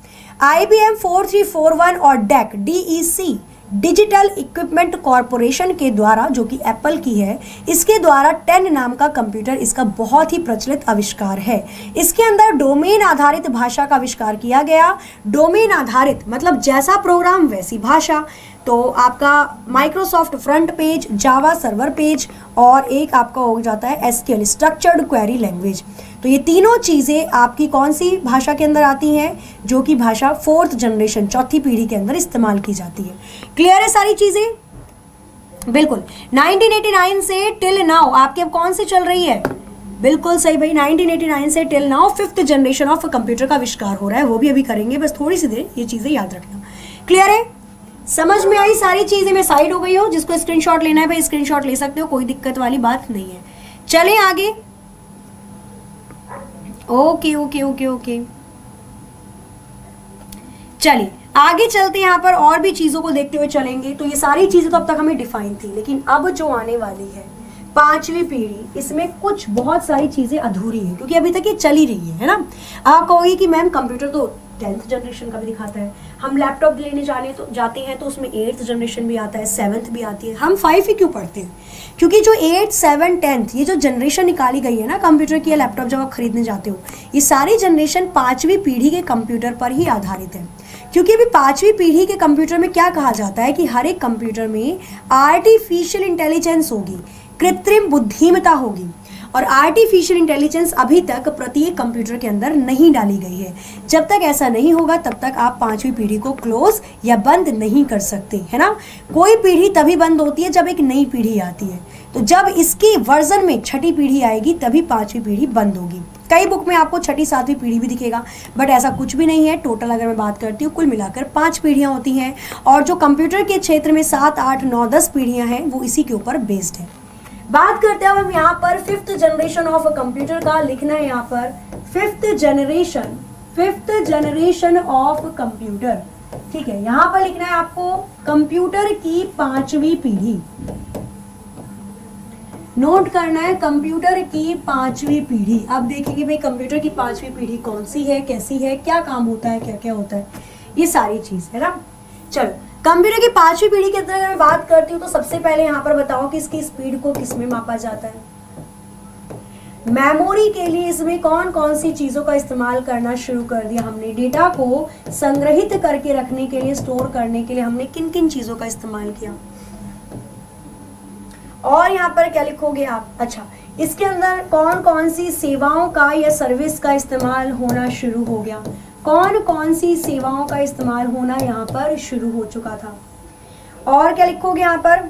IBM 4341 और DEC डिजिटल इक्विपमेंट कॉरपोरेशन के द्वारा, जो कि एप्पल की है, इसके द्वारा 10 नाम का कंप्यूटर इसका बहुत ही प्रचलित आविष्कार है। इसके अंदर डोमेन आधारित भाषा का आविष्कार किया गया। डोमेन आधारित मतलब जैसा प्रोग्राम वैसी भाषा। तो आपका Microsoft front page, Java server page और एक आपका हो जाता है एसक्यूएल स्ट्रक्चर्ड क्वेरी लैंग्वेज। तो ये तीनों चीज़ें आपकी कौन सी भाषा के अंदर आती हैं, जो कि भाषा 4th जनरेशन, चौथी पीढ़ी के अंदर इस्तेमाल की जाती है। क्लियर है सारी चीज़ें? बिल्कुल। 1989 से टिल नाउ आपके अब कौन सी चल रही है? बिल्कुल सही भाई, 1989 से till now 5th generation of computer का आविष्कार हो रहा है। वो भी अभी करेंगे, बस थोड़ी सी देर ये चीज़ें याद रखना। क्लियर है? समझ में आई सारी चीज़ें? मैं साइड हो गई हूँ, जिसको स्क्रीनशॉट लेना है भाई स्क्रीनशॉट ले सकते हो, कोई दिक्कत वाली बात नहीं है। चलें आगे। ओके ओके ओके ओके, चलिए आगे चलते हैं। यहाँ पर और भी चीज़ों को देखते हुए चलेंगे। तो ये सारी चीज़ें तो अब तक हमें डिफाइन थी, लेकिन अब जो आने वाली है 5वीं पीढ़ी, इसमें कुछ बहुत सारी चीज़ें अधूरी है, क्योंकि अभी तक ये चल ही रही है ना। आप कहोगे कि मैम कंप्यूटर तो 10th जनरेशन का भी दिखाता है, हम लैपटॉप लेने जाते हैं तो उसमें 8th जनरेशन भी आता है, 7th भी आती है, हम 5 ही क्यों पढ़ते हैं? क्योंकि जो 8, 7, 10th ये जो जनरेशन निकाली गई है ना कंप्यूटर की या लैपटॉप जब आप खरीदने जाते हो, ये सारी जनरेशन 5वीं पीढ़ी के कंप्यूटर पर ही आधारित है। क्योंकि अभी 5वीं पीढ़ी के कंप्यूटर में क्या कहा जाता है कि हर एक कंप्यूटर में आर्टिफिशियल इंटेलिजेंस होगी, कृत्रिम बुद्धिमत्ता होगी। और आर्टिफिशियल इंटेलिजेंस अभी तक प्रत्येक कंप्यूटर के अंदर नहीं डाली गई है। जब तक ऐसा नहीं होगा तब तक आप 5वीं पीढ़ी को क्लोज या बंद नहीं कर सकते, है ना। कोई पीढ़ी तभी बंद होती है जब एक नई पीढ़ी आती है। तो जब इसकी वर्जन में 6ठी पीढ़ी आएगी तभी 5वीं पीढ़ी बंद होगी। कई बुक में आपको 6ठी 7वीं पीढ़ी भी दिखेगा, बट ऐसा कुछ भी नहीं है। टोटल अगर मैं बात करती हूँ, कुल मिलाकर 5 पीढ़ियाँ होती हैं। और जो कंप्यूटर के क्षेत्र में 7, 8, 9, 10 पीढ़ियाँ हैं वो इसी के ऊपर बेस्ड है। बात करते हैं हम यहाँ पर 5th जनरेशन ऑफ कंप्यूटर का। लिखना है यहाँ पर 5th जनरेशन ऑफ कंप्यूटर। ठीक है, यहाँ पर लिखना है आपको कंप्यूटर की 5वीं पीढ़ी। नोट करना है कंप्यूटर की 5वीं पीढ़ी। अब देखेंगे भाई कंप्यूटर की 5वीं पीढ़ी कौन सी है, कैसी है, क्या काम होता है, क्या क्या होता है, ये सारी चीज है ना। चलो, कंप्यूटर की 5वीं पीढ़ी के अंदर अगर मैं बात करती हूँ तो सबसे पहले यहाँ पर बताओ कि इसकी स्पीड को किस में मापा जाता है। मेमोरी के लिए इसमें कौन कौन सी चीजों का इस्तेमाल करना शुरू कर दिया हमने। डेटा को संग्रहित करके रखने के लिए, स्टोर करने के लिए हमने किन किन चीजों का इस्तेमाल किया। और यहाँ पर क्या लिखोगे आप? अच्छा, इसके अंदर कौन कौन सी सेवाओं का या सर्विस का इस्तेमाल होना शुरू हो गया। कौन कौन सी सेवाओं का इस्तेमाल होना यहाँ पर शुरू हो चुका था। और क्या लिखोगे यहाँ पर?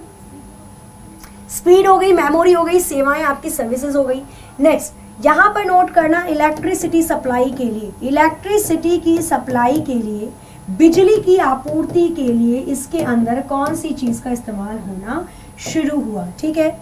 स्पीड हो गई, मेमोरी हो गई, सेवाएं आपकी सर्विसेज हो गई। नेक्स्ट यहाँ पर नोट करना इलेक्ट्रिसिटी सप्लाई के लिए, इलेक्ट्रिसिटी की सप्लाई के लिए, बिजली की आपूर्ति के लिए इसके अंदर कौन सी चीज का इस्तेमाल होना शुरू हुआ। ठीक है,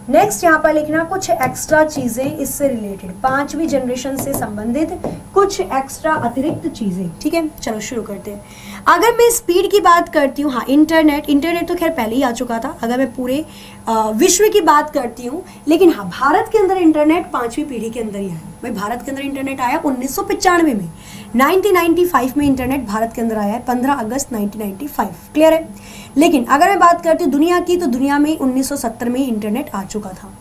नेक्स्ट यहाँ पर लिखना कुछ एक्स्ट्रा चीजें इससे रिलेटेड, 5वीं जनरेशन से संबंधित कुछ एक्स्ट्रा अतिरिक्त चीजें। ठीक है, चलो शुरू करते हैं। अगर मैं स्पीड की बात करती हूँ, हाँ इंटरनेट तो खैर पहले ही आ चुका था। अगर मैं पूरे विश्व की बात करती हूँ, लेकिन हाँ भारत के अंदर इंटरनेट 5वीं पीढ़ी के अंदर ही आया। भाई भारत के अंदर इंटरनेट आया 1995 में, 1995 में इंटरनेट भारत के अंदर आया है, 15 अगस्त 1995। क्लियर है। लेकिन अगर मैं बात करती हूँ दुनिया की, तो दुनिया में 1970 में इंटरनेट आ चुका था।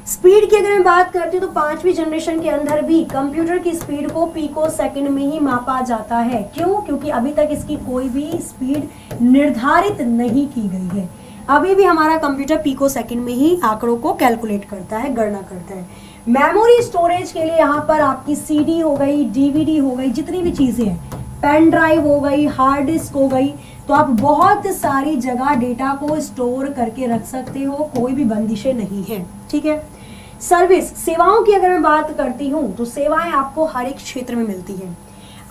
स्पीड की अगर मैं बात करती हूँ तो 5वीं जनरेशन के अंदर भी कंप्यूटर की स्पीड को पिको सेकंड में ही मापा जाता है। क्यों? क्योंकि अभी तक इसकी कोई भी स्पीड निर्धारित नहीं की गई है। अभी भी हमारा कंप्यूटर पिको सेकंड में ही आंकड़ों को कैलकुलेट करता है, गणना करता है। मेमोरी स्टोरेज के लिए यहाँ पर आपकी सीडी हो गई, डीवीडी हो गई, जितनी भी चीजें हैं, पेन ड्राइव हो गई, हार्ड डिस्क हो गई, तो आप बहुत सारी जगह डेटा को स्टोर करके रख सकते हो, कोई भी बंदिशें नहीं है। ठीक है। सर्विस, सेवाओं की अगर मैं बात करती हूँ तो सेवाएं आपको हर एक क्षेत्र में मिलती हैं।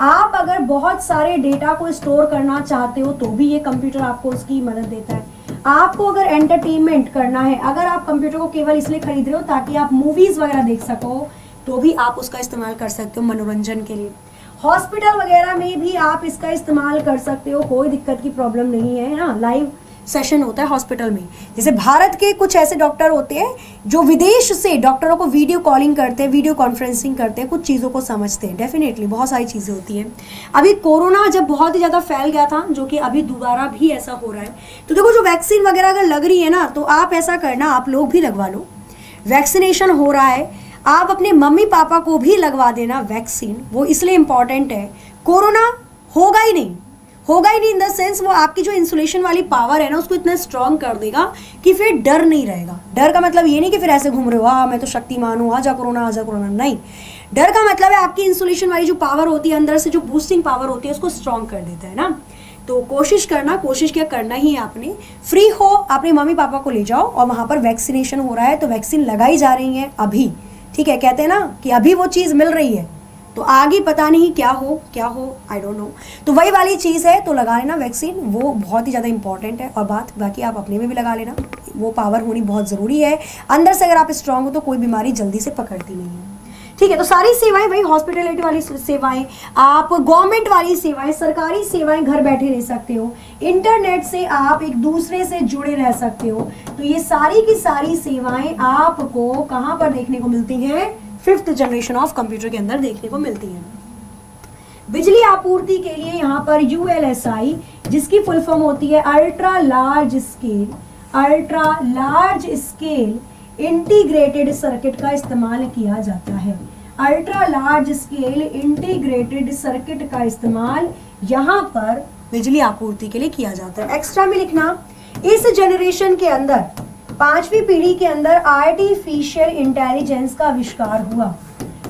आप अगर बहुत सारे डेटा को स्टोर करना चाहते हो तो भी ये कंप्यूटर आपको उसकी मदद देता है। आपको अगर एंटरटेनमेंट करना है, अगर आप कंप्यूटर को केवल इसलिए खरीद रहे हो ताकि आप मूवीज वगैरह देख सको, तो भी आप उसका इस्तेमाल कर सकते हो मनोरंजन के लिए। हॉस्पिटल वगैरह में भी आप इसका इस्तेमाल कर सकते हो, कोई दिक्कत की प्रॉब्लम नहीं है ना। लाइव सेशन होता है हॉस्पिटल में। जैसे भारत के कुछ ऐसे डॉक्टर होते हैं जो विदेश से डॉक्टरों को वीडियो कॉलिंग करते हैं, वीडियो कॉन्फ्रेंसिंग करते हैं, कुछ चीज़ों को समझते हैं। डेफिनेटली बहुत सारी चीज़ें होती हैं। अभी कोरोना जब बहुत ही ज़्यादा फैल गया था, जो कि अभी दोबारा भी ऐसा हो रहा है, तो देखो जो वैक्सीन वगैरह अगर लग रही है ना, तो आप ऐसा करना, आप लोग भी लगवा लो। वैक्सीनेशन हो रहा है, आप अपने मम्मी पापा को भी लगवा देना वैक्सीन। वो इसलिए इम्पॉर्टेंट है, कोरोना होगा ही नहीं इन द सेंस, वो आपकी जो इंसुलेशन वाली पावर है ना, उसको इतना स्ट्रांग कर देगा कि फिर डर नहीं रहेगा। डर का मतलब ये नहीं कि फिर ऐसे घूम रहे हो, हाँ मैं तो शक्तिमान हूँ, आजा कोरोना, नहीं। डर का मतलब है आपकी इंसुलेशन वाली जो पावर होती है अंदर से, जो बूस्टिंग पावर होती है, उसको स्ट्रांग कर देता है ना। तो कोशिश क्या करना ही है आपने, फ्री हो अपने मम्मी पापा को ले जाओ, और वहाँ पर वैक्सीनेशन हो रहा है, तो वैक्सीन लगाई जा रही है अभी, ठीक है। कहते हैं ना कि अभी वो चीज़ मिल रही है, तो आगे पता नहीं क्या हो आई डोंट नो। तो वही वाली चीज़ है, तो लगा लेना वैक्सीन, वो बहुत ही ज़्यादा इंपॉर्टेंट है। और बाकी आप अपने में भी लगा लेना, वो पावर होनी बहुत ज़रूरी है अंदर से। अगर आप स्ट्रांग हो तो कोई बीमारी जल्दी से पकड़ती नहीं है, ठीक है। तो सारी सेवाएं, वही हॉस्पिटलिटी वाली सेवाएं, आप गवर्नमेंट वाली सेवाएं, सरकारी सेवाएं घर बैठे ले सकते हो। इंटरनेट से आप एक दूसरे से जुड़े रह सकते हो। तो ये सारी की सारी सेवाएं आपको कहाँ पर देखने को मिलती हैं? 5th जनरेशन ऑफ कंप्यूटर के अंदर देखने को मिलती है। बिजली आपूर्ति के लिए यहाँ पर ULSI, जिसकी फुल फॉर्म होती है ultra large scale integrated circuit का इस्तेमाल किया जाता है। Ultra large scale integrated circuit का इस्तेमाल यहाँ पर बिजली आपूर्ति के लिए किया जाता है। एक्स्ट्रा में लिखना, इस जनरेशन के अंदर 5वीं पीढ़ी के अंदर आर्टिफिशियल इंटेलिजेंस का आविष्कार हुआ।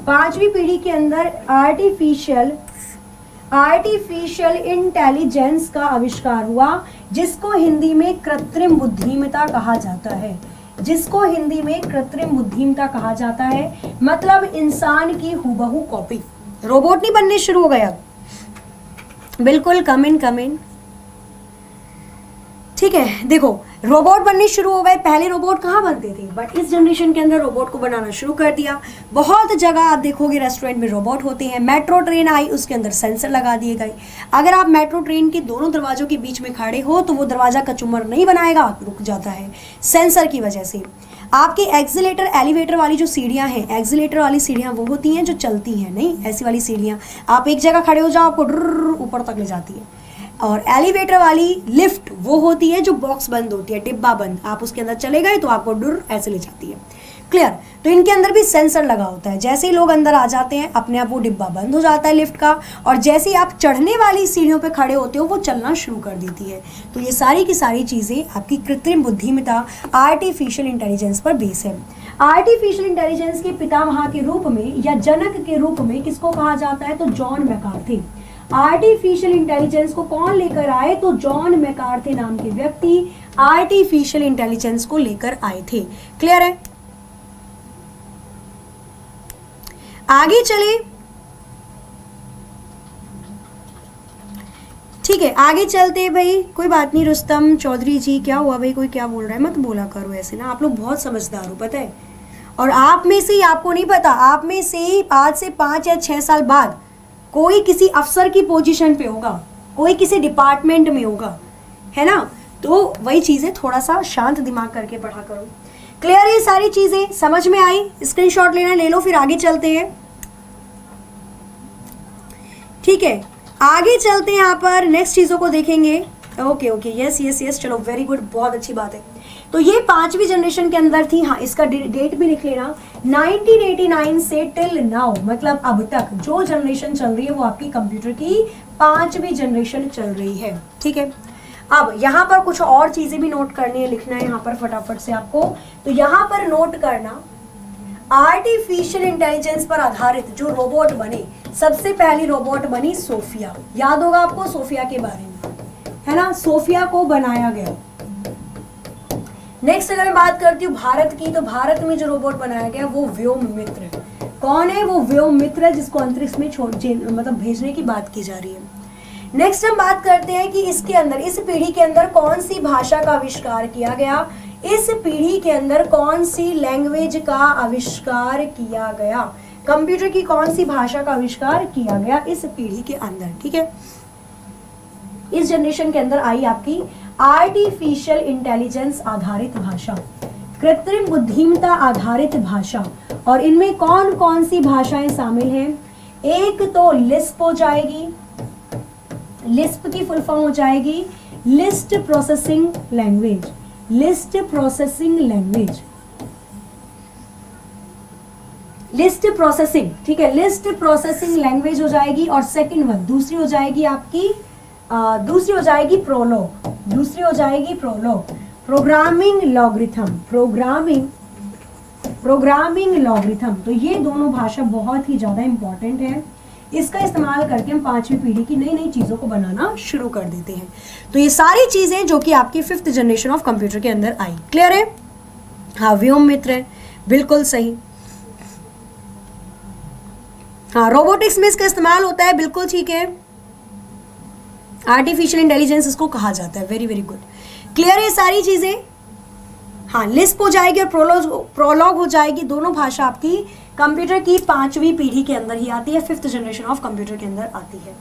5वीं पीढ़ी के अंदर आर्टिफिशियल इंटेलिजेंस का आविष्कार हुआ, जिसको हिंदी में कृत्रिम बुद्धिमत्ता कहा जाता है। मतलब इंसान की हूबहू कॉपी। रोबोट नहीं बनने शुरू हो गया, बिल्कुल कम इन ठीक है। देखो रोबोट बनने शुरू हो गए, पहले रोबोट कहाँ बनते थे, बट इस जनरेशन के अंदर रोबोट को बनाना शुरू कर दिया। बहुत जगह आप देखोगे रेस्टोरेंट में रोबोट होते हैं। मेट्रो ट्रेन आई, उसके अंदर सेंसर लगा दिए गए। अगर आप मेट्रो ट्रेन के दोनों दरवाजों के बीच में खड़े हो तो वो दरवाजा कचुम्बर नहीं बनाएगा, रुक जाता है सेंसर की वजह से। आपके एक्सीलेटर एलिवेटर वाली जो सीढ़ियाँ हैं, एक्सीलेटर वाली सीढ़ियाँ वो होती हैं जो चलती हैं, नहीं ऐसी वाली सीढ़ियाँ आप एक जगह खड़े हो जाओ आपको ऊपर तक ले जाती है। और एलिवेटर वाली लिफ्ट वो होती है जो बॉक्स बंद होती है, डिब्बा बंद, आप उसके अंदर चले गए तो आपको ऐसे ले जाती है। क्लियर? तो इनके अंदर भी सेंसर लगा होता है। जैसे ही लोग अंदर आ जाते हैं अपने आप वो डिब्बा बंद हो जाता है लिफ्ट का, और जैसे ही आप चढ़ने वाली सीढ़ियों पे खड़े होते हो वो चलना शुरू कर देती है। तो ये सारी की सारी चीज़ें आपकी कृत्रिम बुद्धिमत्ता, आर्टिफिशियल इंटेलिजेंस पर बेस है। आर्टिफिशियल इंटेलिजेंस के पितामह के रूप में या जनक के रूप में किसको कहा जाता है? तो जॉन मैकार्थी। आर्टिफिशियल इंटेलिजेंस को कौन लेकर आए? तो जॉन मैकार्थी नाम के व्यक्ति आर्टिफिशियल इंटेलिजेंस को लेकर आए थे। क्लियर है? आगे चले, ठीक है आगे चलते भाई। कोई बात नहीं रुस्तम चौधरी जी, क्या हुआ भाई, कोई क्या बोल रहा है? मत बोला करो ऐसे ना, आप लोग बहुत समझदार हो पता है। और आप में से ही, आपको नहीं पता, आप में से ही आज से 5 या 6 साल बाद कोई किसी अफसर की पोजीशन पे होगा, कोई किसी डिपार्टमेंट में होगा, है ना। तो वही चीजें थोड़ा सा शांत दिमाग करके पढ़ा करो। क्लियर? ये सारी चीजें समझ में आई? स्क्रीनशॉट लेना ले लो, फिर आगे चलते हैं। ठीक है आगे चलते हैं, यहाँ पर नेक्स्ट चीजों को देखेंगे। ओके यस यस यस, चलो वेरी गुड, बहुत अच्छी बात है। तो ये 5वीं जनरेशन के अंदर थी। हाँ इसका डेट भी लिख लेना, 1989 से टिल नाउ, मतलब अब तक जो जनरेशन चल रही है वो आपकी कंप्यूटर की 5वीं जनरेशन चल रही है। ठीक है, अब यहाँ पर कुछ और चीजें भी नोट करनी है, लिखना है यहाँ पर फटाफट से आपको। तो यहाँ पर नोट करना, आर्टिफिशियल इंटेलिजेंस पर आधारित जो रोबोट बने, सबसे पहली रोबोट बनी सोफिया। याद होगा आपको सोफिया के बारे में, है ना, सोफिया को बनाया गया। नेक्स्ट अगर मैं बात करती हूँ भारत की, तो भारत में जो रोबोट बनाया गया वो व्योममित्र है। कौन है वो? व्योममित्र है, जिसको अंतरिक्ष में मतलब भेजने की बात की जा रही है। नेक्स्ट हम बात करते हैं कि इसके अंदर, इस पीढ़ी के अंदर कौन सी भाषा का आविष्कार किया गया। इस पीढ़ी के अंदर कौन सी लैंग्वेज का आविष्कार किया गया, कंप्यूटर की कौन सी भाषा का आविष्कार किया गया इस पीढ़ी के अंदर। ठीक है, इस जनरेशन के अंदर आई आपकी आर्टिफिशियल इंटेलिजेंस आधारित भाषा, कृत्रिम बुद्धिमत्ता आधारित भाषा। और इनमें कौन कौन सी भाषाएं शामिल हैं? एक तो लिस्प हो जाएगी, लिस्प की फुल फॉर्म हो जाएगी list processing language, list processing language, list processing, ठीक है, लिस्ट प्रोसेसिंग लैंग्वेज हो जाएगी। और सेकंड वन दूसरी हो जाएगी आपकी दूसरी हो जाएगी प्रोलॉग, दूसरी हो जाएगी Prolog, programming logarithm, programming logarithm. तो ये दोनों भाषा बहुत ही ज्यादा इंपॉर्टेंट है, इसका इस्तेमाल करके हम 5वीं पीढ़ी की नई नई चीजों को बनाना शुरू कर देते हैं। तो ये सारी चीजें जो कि आपकी 5th जनरेशन ऑफ कंप्यूटर के अंदर आई। क्लियर है? हाँ, व्योम मित्र है, बिल्कुल सही। हाँ, रोबोटिक्स में इसका इस्तेमाल होता है, बिल्कुल ठीक है। आर्टिफिशियल इंटेलिजेंस इसको कहा जाता है, वेरी वेरी गुड। क्लियर है सारी चीजें? हाँ, लिस्प हो जाएगी और प्रोलॉग हो जाएगी। दोनों भाषा आपकी कंप्यूटर की 5वीं पीढ़ी के अंदर ही आती है, 5th जनरेशन ऑफ कंप्यूटर के अंदर आती है।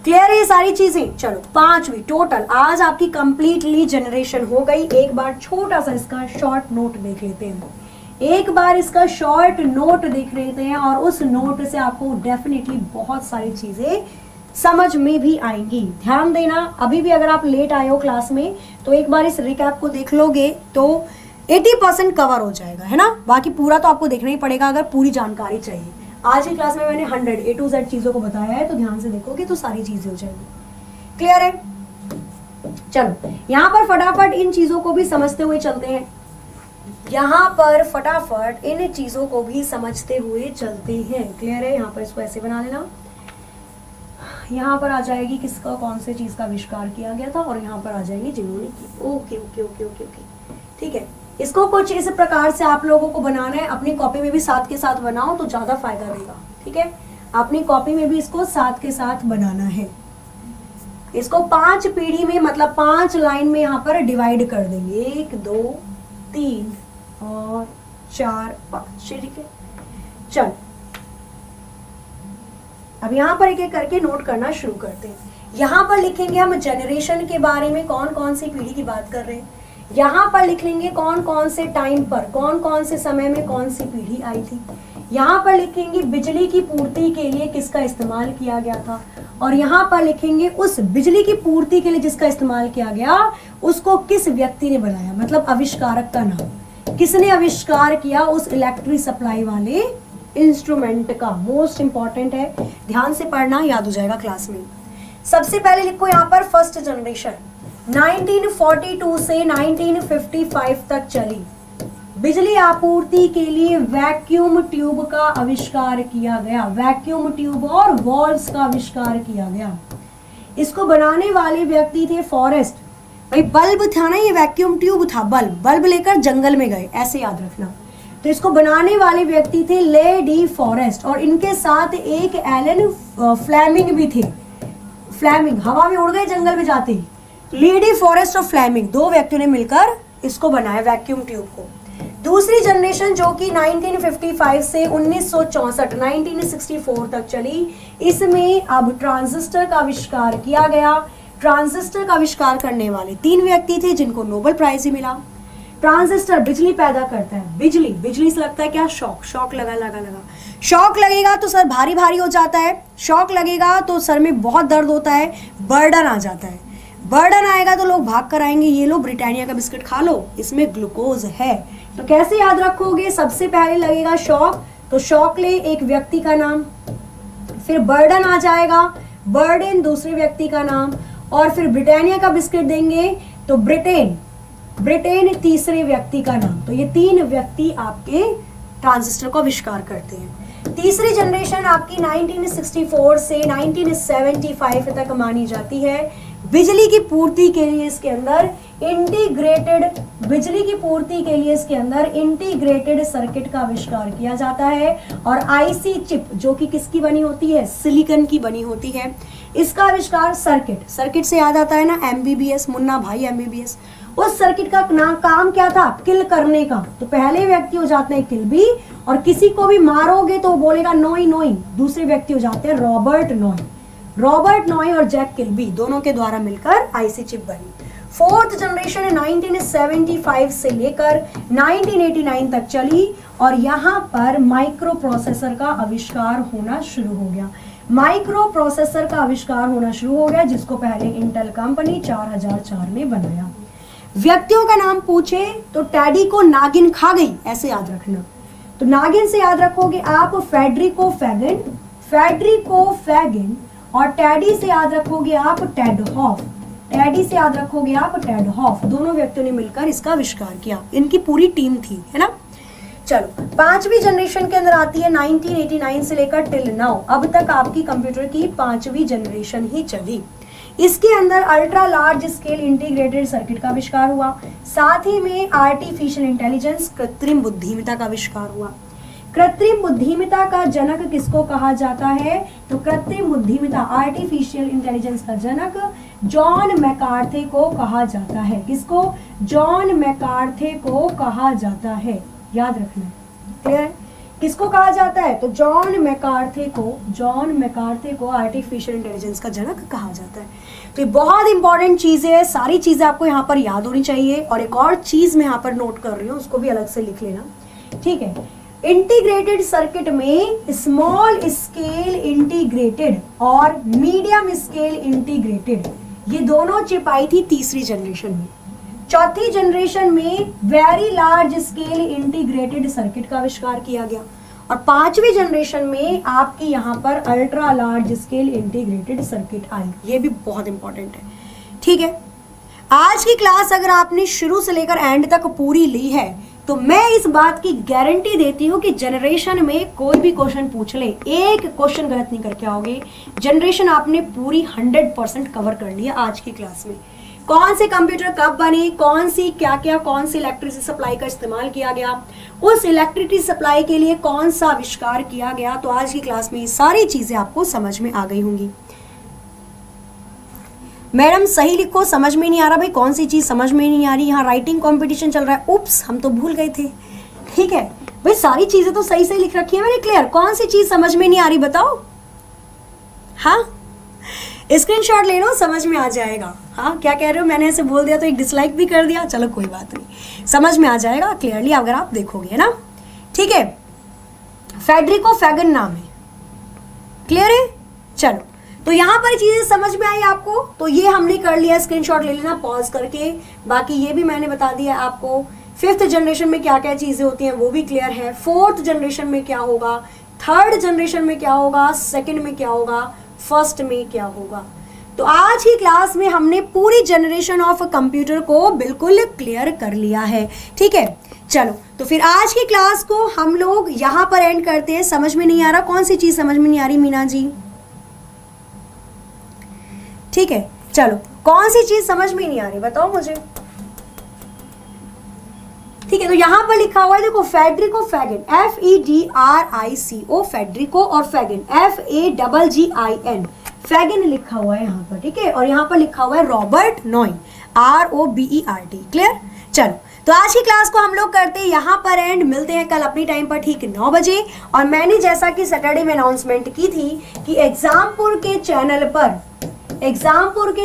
क्लियर है ये सारी चीजें? चलो, 5वीं टोटल आज आपकी कंप्लीटली जनरेशन हो गई। एक बार छोटा सा इसका शॉर्ट नोट देख लेते हैं, एक बार इसका शॉर्ट नोट देख लेते हैं और उस नोट से आपको डेफिनेटली बहुत सारी चीजें समझ में भी आएंगी। ध्यान देना, अभी भी अगर आप लेट आए हो क्लास में तो एक बार इस रिकैप को देख लोगे तो 80% कवर हो जाएगा, है ना। बाकी पूरा तो आपको देखना ही पड़ेगा अगर पूरी जानकारी चाहिए। आज की क्लास में मैंने 100 A to Z चीजों को बताया है, तो ध्यान से देखोगे तो सारी चीजें हो जाएंगी। क्लियर है? चलो, यहाँ पर फटाफट इन चीजों को भी समझते हुए चलते हैं, यहाँ पर फटाफट इन चीजों को भी समझते हुए चलते हैं। क्लियर है? यहाँ पर इसको ऐसे बना लेना, यहाँ पर आ जाएगी किसका कौन से चीज का आविष्कार किया गया था और यहाँ पर आ जाएंगे जिन्होंने की। Okay okay okay okay okay, ठीक है। इसको कुछ इस प्रकार से आप लोगों को बनाना है, अपनी कॉपी में भी साथ के साथ बनाओ तो ज्यादा फायदा देगा, ठीक है। अपनी कॉपी में भी इसको साथ के साथ बनाना है। इसको 5 पीढ़ी में मतलब 5 लाइन में यहाँ पर डिवाइड कर देंगे, 1 2 3 और 4 5, ठीक है। चल, अब यहाँ पर एक एक करके नोट करना शुरू करते हैं। यहाँ पर लिखेंगे हम जनरेशन के बारे में, कौन कौन सी पीढ़ी की बात कर रहे हैं। यहाँ पर लिख लेंगे कौन कौन से टाइम पर, कौन कौन से समय में कौन सी पीढ़ी आई थी। यहाँ पर लिखेंगे बिजली की पूर्ति के लिए किसका इस्तेमाल किया गया था, और यहाँ पर लिखेंगे उस बिजली की पूर्ति के लिए जिसका इस्तेमाल किया गया उसको किस व्यक्ति ने बनाया, मतलब आविष्कारक का नाम, किसने आविष्कार किया उस इलेक्ट्रिक सप्लाई वाले इंस्ट्रूमेंट का। मोस्ट इंपॉर्टेंट है, ध्यान से पढ़ना, याद हो जाएगा क्लास में। सबसे पहले लिखो यहाँ पर फर्स्ट जनरेशन 1942 से 1955 तक चली। बिजली आपूर्ति के लिए वैक्यूम ट्यूब का आविष्कार किया गया, वैक्यूम ट्यूब और वॉल्व्स का आविष्कार किया गया। इसको बनाने वाले व्यक्ति थे फॉरेस्ट। भाई बल्ब था ना, ये वैक्यूम ट्यूब था, बल्ब लेकर जंगल में गए, ऐसे याद रखना। तो इसको बनाने वाले व्यक्ति थे ले डी फॉरेस्ट, और इनके साथ एक एलन फ्लेमिंग भी थे। फ्लेमिंग हवा में उड़ गए जंगल में जाते ही। ले डी फॉरेस्ट और फ्लेमिंग, 2 व्यक्तियों ने मिलकर इसको बनाया वैक्यूम ट्यूब को। दूसरी जनरेशन जो कि 1955 से 1964 1964 तक चली, इसमें अब ट्रांजिस्टर का आविष्कार किया गया। ट्रांजिस्टर का आविष्कार करने वाले 3 व्यक्ति थे जिनको नोबेल प्राइज ही मिला। ट्रांजिस्टर बिजली पैदा करता है, बिजली से लगता है क्या, शॉक लगा शॉक लगेगा तो सर भारी भारी हो जाता है, शॉक लगेगा तो सर में बहुत दर्द होता है, बर्डन आ जाता है, बर्डन आएगा तो लोग भाग कर आएंगे, ये लो ब्रिटानिया का बिस्किट खा लो, इसमें ग्लूकोज है। तो कैसे याद रखोगे, सबसे पहले लगेगा शॉक, तो शॉक ले एक व्यक्ति का नाम, फिर बर्डन आ जाएगा, बर्डन दूसरे व्यक्ति का नाम, और फिर ब्रिटानिया का बिस्किट देंगे तो ब्रिटेन तीसरे व्यक्ति का नाम। तो ये 3 व्यक्ति आपके ट्रांजिस्टर को आविष्कार करते हैं। तीसरी जनरेशन आपकी 1964 से 1975 तक मानी जाती है। बिजली की पूर्ति के लिए इसके अंदर इंटीग्रेटेड सर्किट का आविष्कार किया जाता है, और आईसी चिप जो कि किसकी बनी होती है, सिलिकॉन की बनी होती है, इसका आविष्कार सर्किट से याद आता है ना, एमबीबीएस, मुन्ना भाई एमबीबीएस। उस सर्किट का काम क्या था, किल करने का। तो पहले व्यक्ति हो जाते हैं किल्बी, और किसी को भी मारोगे तो बोलेगा नोई, दूसरे व्यक्ति हो जाते हैं रॉबर्ट नॉय और जैक किल्बी, दोनों के द्वारा मिलकर आईसी चिप बनी। फोर्थ जनरेशन 1975 से लेकर 1989 तक चली और यहाँ पर माइक्रो प्रोसेसर का आविष्कार होना शुरू हो गया। माइक्रो प्रोसेसर का आविष्कार होना शुरू हो गया जिसको पहले इंटेल कंपनी 4004 में बनाया। व्यक्तियों का नाम पूछे तो टैडी को नागिन खा गई, ऐसे याद रखना। तो नागिन से याद रखोगे आप फेडरिको फैगिन, और टैडी से याद रखोगे आप टेड हॉफ। दोनों व्यक्तियों ने मिलकर इसका आविष्कार किया, इनकी पूरी टीम थी, है ना। चलो, पांचवी जनरेशन के अंदर आती है 1989 से लेकर टिल नाउ। अब तक आपकी कंप्यूटर की पांचवी जनरेशन ही चली। इसके अंदर ultra large scale integrated circuit का आविष्कार हुआ, साथ ही में आर्टिफिशियल इंटेलिजेंस कृत्रिम बुद्धिमत्ता का आविष्कार हुआ। कृत्रिम बुद्धिमत्ता का जनक किसको कहा जाता है? तो कृत्रिम बुद्धिमत्ता आर्टिफिशियल इंटेलिजेंस का जनक जॉन मैकार्थे को कहा जाता है। किसको? जॉन मैकार्थे को कहा जाता है, याद रखना। क्लियर? किसको कहा जाता है? तो जॉन मैकार्थे को आर्टिफिशियल इंटेलिजेंस का जनक कहा जाता है। तो ये बहुत इंपॉर्टेंट चीजें है, सारी चीजें आपको यहाँ पर याद होनी चाहिए। और एक और चीज मैं यहाँ पर नोट कर रही हूँ, उसको भी अलग से लिख लेना, ठीक है। इंटीग्रेटेड सर्किट में स्मॉल स्केल इंटीग्रेटेड और मीडियम स्केल इंटीग्रेटेड, ये दोनों चिप आई थी तीसरी जनरेशन में। चौथी जनरेशन में very large scale integrated circuit का आविष्कार किया गया और पांचवी जनरेशन में आपकी यहाँ पर ultra large scale integrated circuit I. ये भी बहुत इंपॉर्टेंट है, ठीक है। आज की क्लास अगर आपने शुरू से लेकर एंड तक पूरी ली है तो मैं इस बात की गारंटी देती हूँ कि जनरेशन में कोई भी क्वेश्चन पूछ ले, एक क्वेश्चन गलत नहीं करके आओगे। जनरेशन आपने पूरी 100% कवर कर लिया आज की क्लास में। कौन से कंप्यूटर कब बने, कौन सी इलेक्ट्रिसिटी सप्लाई का इस्तेमाल किया गया, उस इलेक्ट्रिसिटी सप्लाई के लिए कौन सा आविष्कार किया गया, तो आज की क्लास में ये सारी चीजें आपको समझ में आ गई होंगी। मैडम सही लिखो, समझ में नहीं आ रहा भाई, कौन सी चीज समझ में नहीं आ रही? यहाँ राइटिंग कंपटीशन चल रहा है, उप्स हम तो भूल गए थे, ठीक है भाई। सारी चीजें तो सही लिख रखी है मैंने, क्लियर। कौन सी चीज समझ में नहीं आ रही बताओ? हाँ, स्क्रीनशॉट ले लो, समझ में आ जाएगा। हाँ, क्या कह रहे हो? मैंने ऐसे बोल दिया तो एक डिसलाइक भी कर दिया, चलो कोई बात नहीं, समझ में आ जाएगा क्लियरली अगर आप देखोगे, है ना, ठीक है। फेडरिको फैगिन नाम है, क्लियर है। चलो, तो यहाँ पर चीजें समझ में आई आपको, तो ये हमने कर लिया, स्क्रीनशॉट ले लेना पॉज करके। बाकी ये भी मैंने बता दिया आपको, फिफ्थ जनरेशन में क्या क्या चीजें होती हैं वो भी क्लियर है। फोर्थ जनरेशन में क्या होगा, थर्ड जनरेशन में क्या होगा, सेकंड में क्या होगा, फर्स्ट में क्या होगा। तो आज की क्लास में हमने पूरी जनरेशन ऑफ कंप्यूटर को बिल्कुल क्लियर कर लिया है, ठीक है। चलो, तो फिर आज की क्लास को हम लोग यहाँ पर एंड करते हैं। समझ में नहीं आ रहा, कौन सी चीज समझ में नहीं आ रही मीना जी? ठीक है, चलो, कौन सी चीज समझ में नहीं आ रही बताओ मुझे। ठीक है, तो यहां पर लिखा हुआ है देखो, फेडरिको फैगिन, FEDRICO, फेडरिको, और फैगिन FAGGIN, फैगिन लिखा हुआ है यहाँ पर, ठीक है। और यहाँ पर लिखा हुआ है रॉबर्ट नॉइन, ROBERT, क्लियर। चलो, तो आज की क्लास को हम लोग करते हैं यहाँ पर एंड। मिलते हैं कल अपनी टाइम पर ठीक 9 बजे। और मैंने जैसा कि सैटरडे में अनाउंसमेंट की थी कि एग्जामपुर के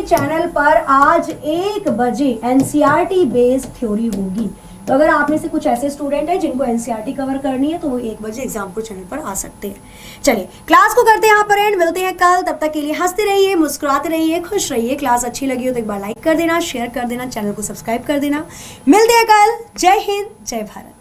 चैनल पर आज 1 बजे NCERT बेस्ड थ्योरी होगी। तो अगर आप में से कुछ ऐसे स्टूडेंट हैं जिनको NCERT कवर करनी है तो वो 1 बजे एग्जामपुर चैनल पर आ सकते हैं। चलिए, क्लास को करते हैं यहाँ पर एंड, मिलते हैं कल। तब तक के लिए हंसते रहिए, मुस्कुराते रहिए, खुश रहिए। क्लास अच्छी लगी हो तो एक बार लाइक कर देना, शेयर कर देना, चैनल को सब्सक्राइब कर देना। मिलते हैं कल। जय हिंद, जय भारत।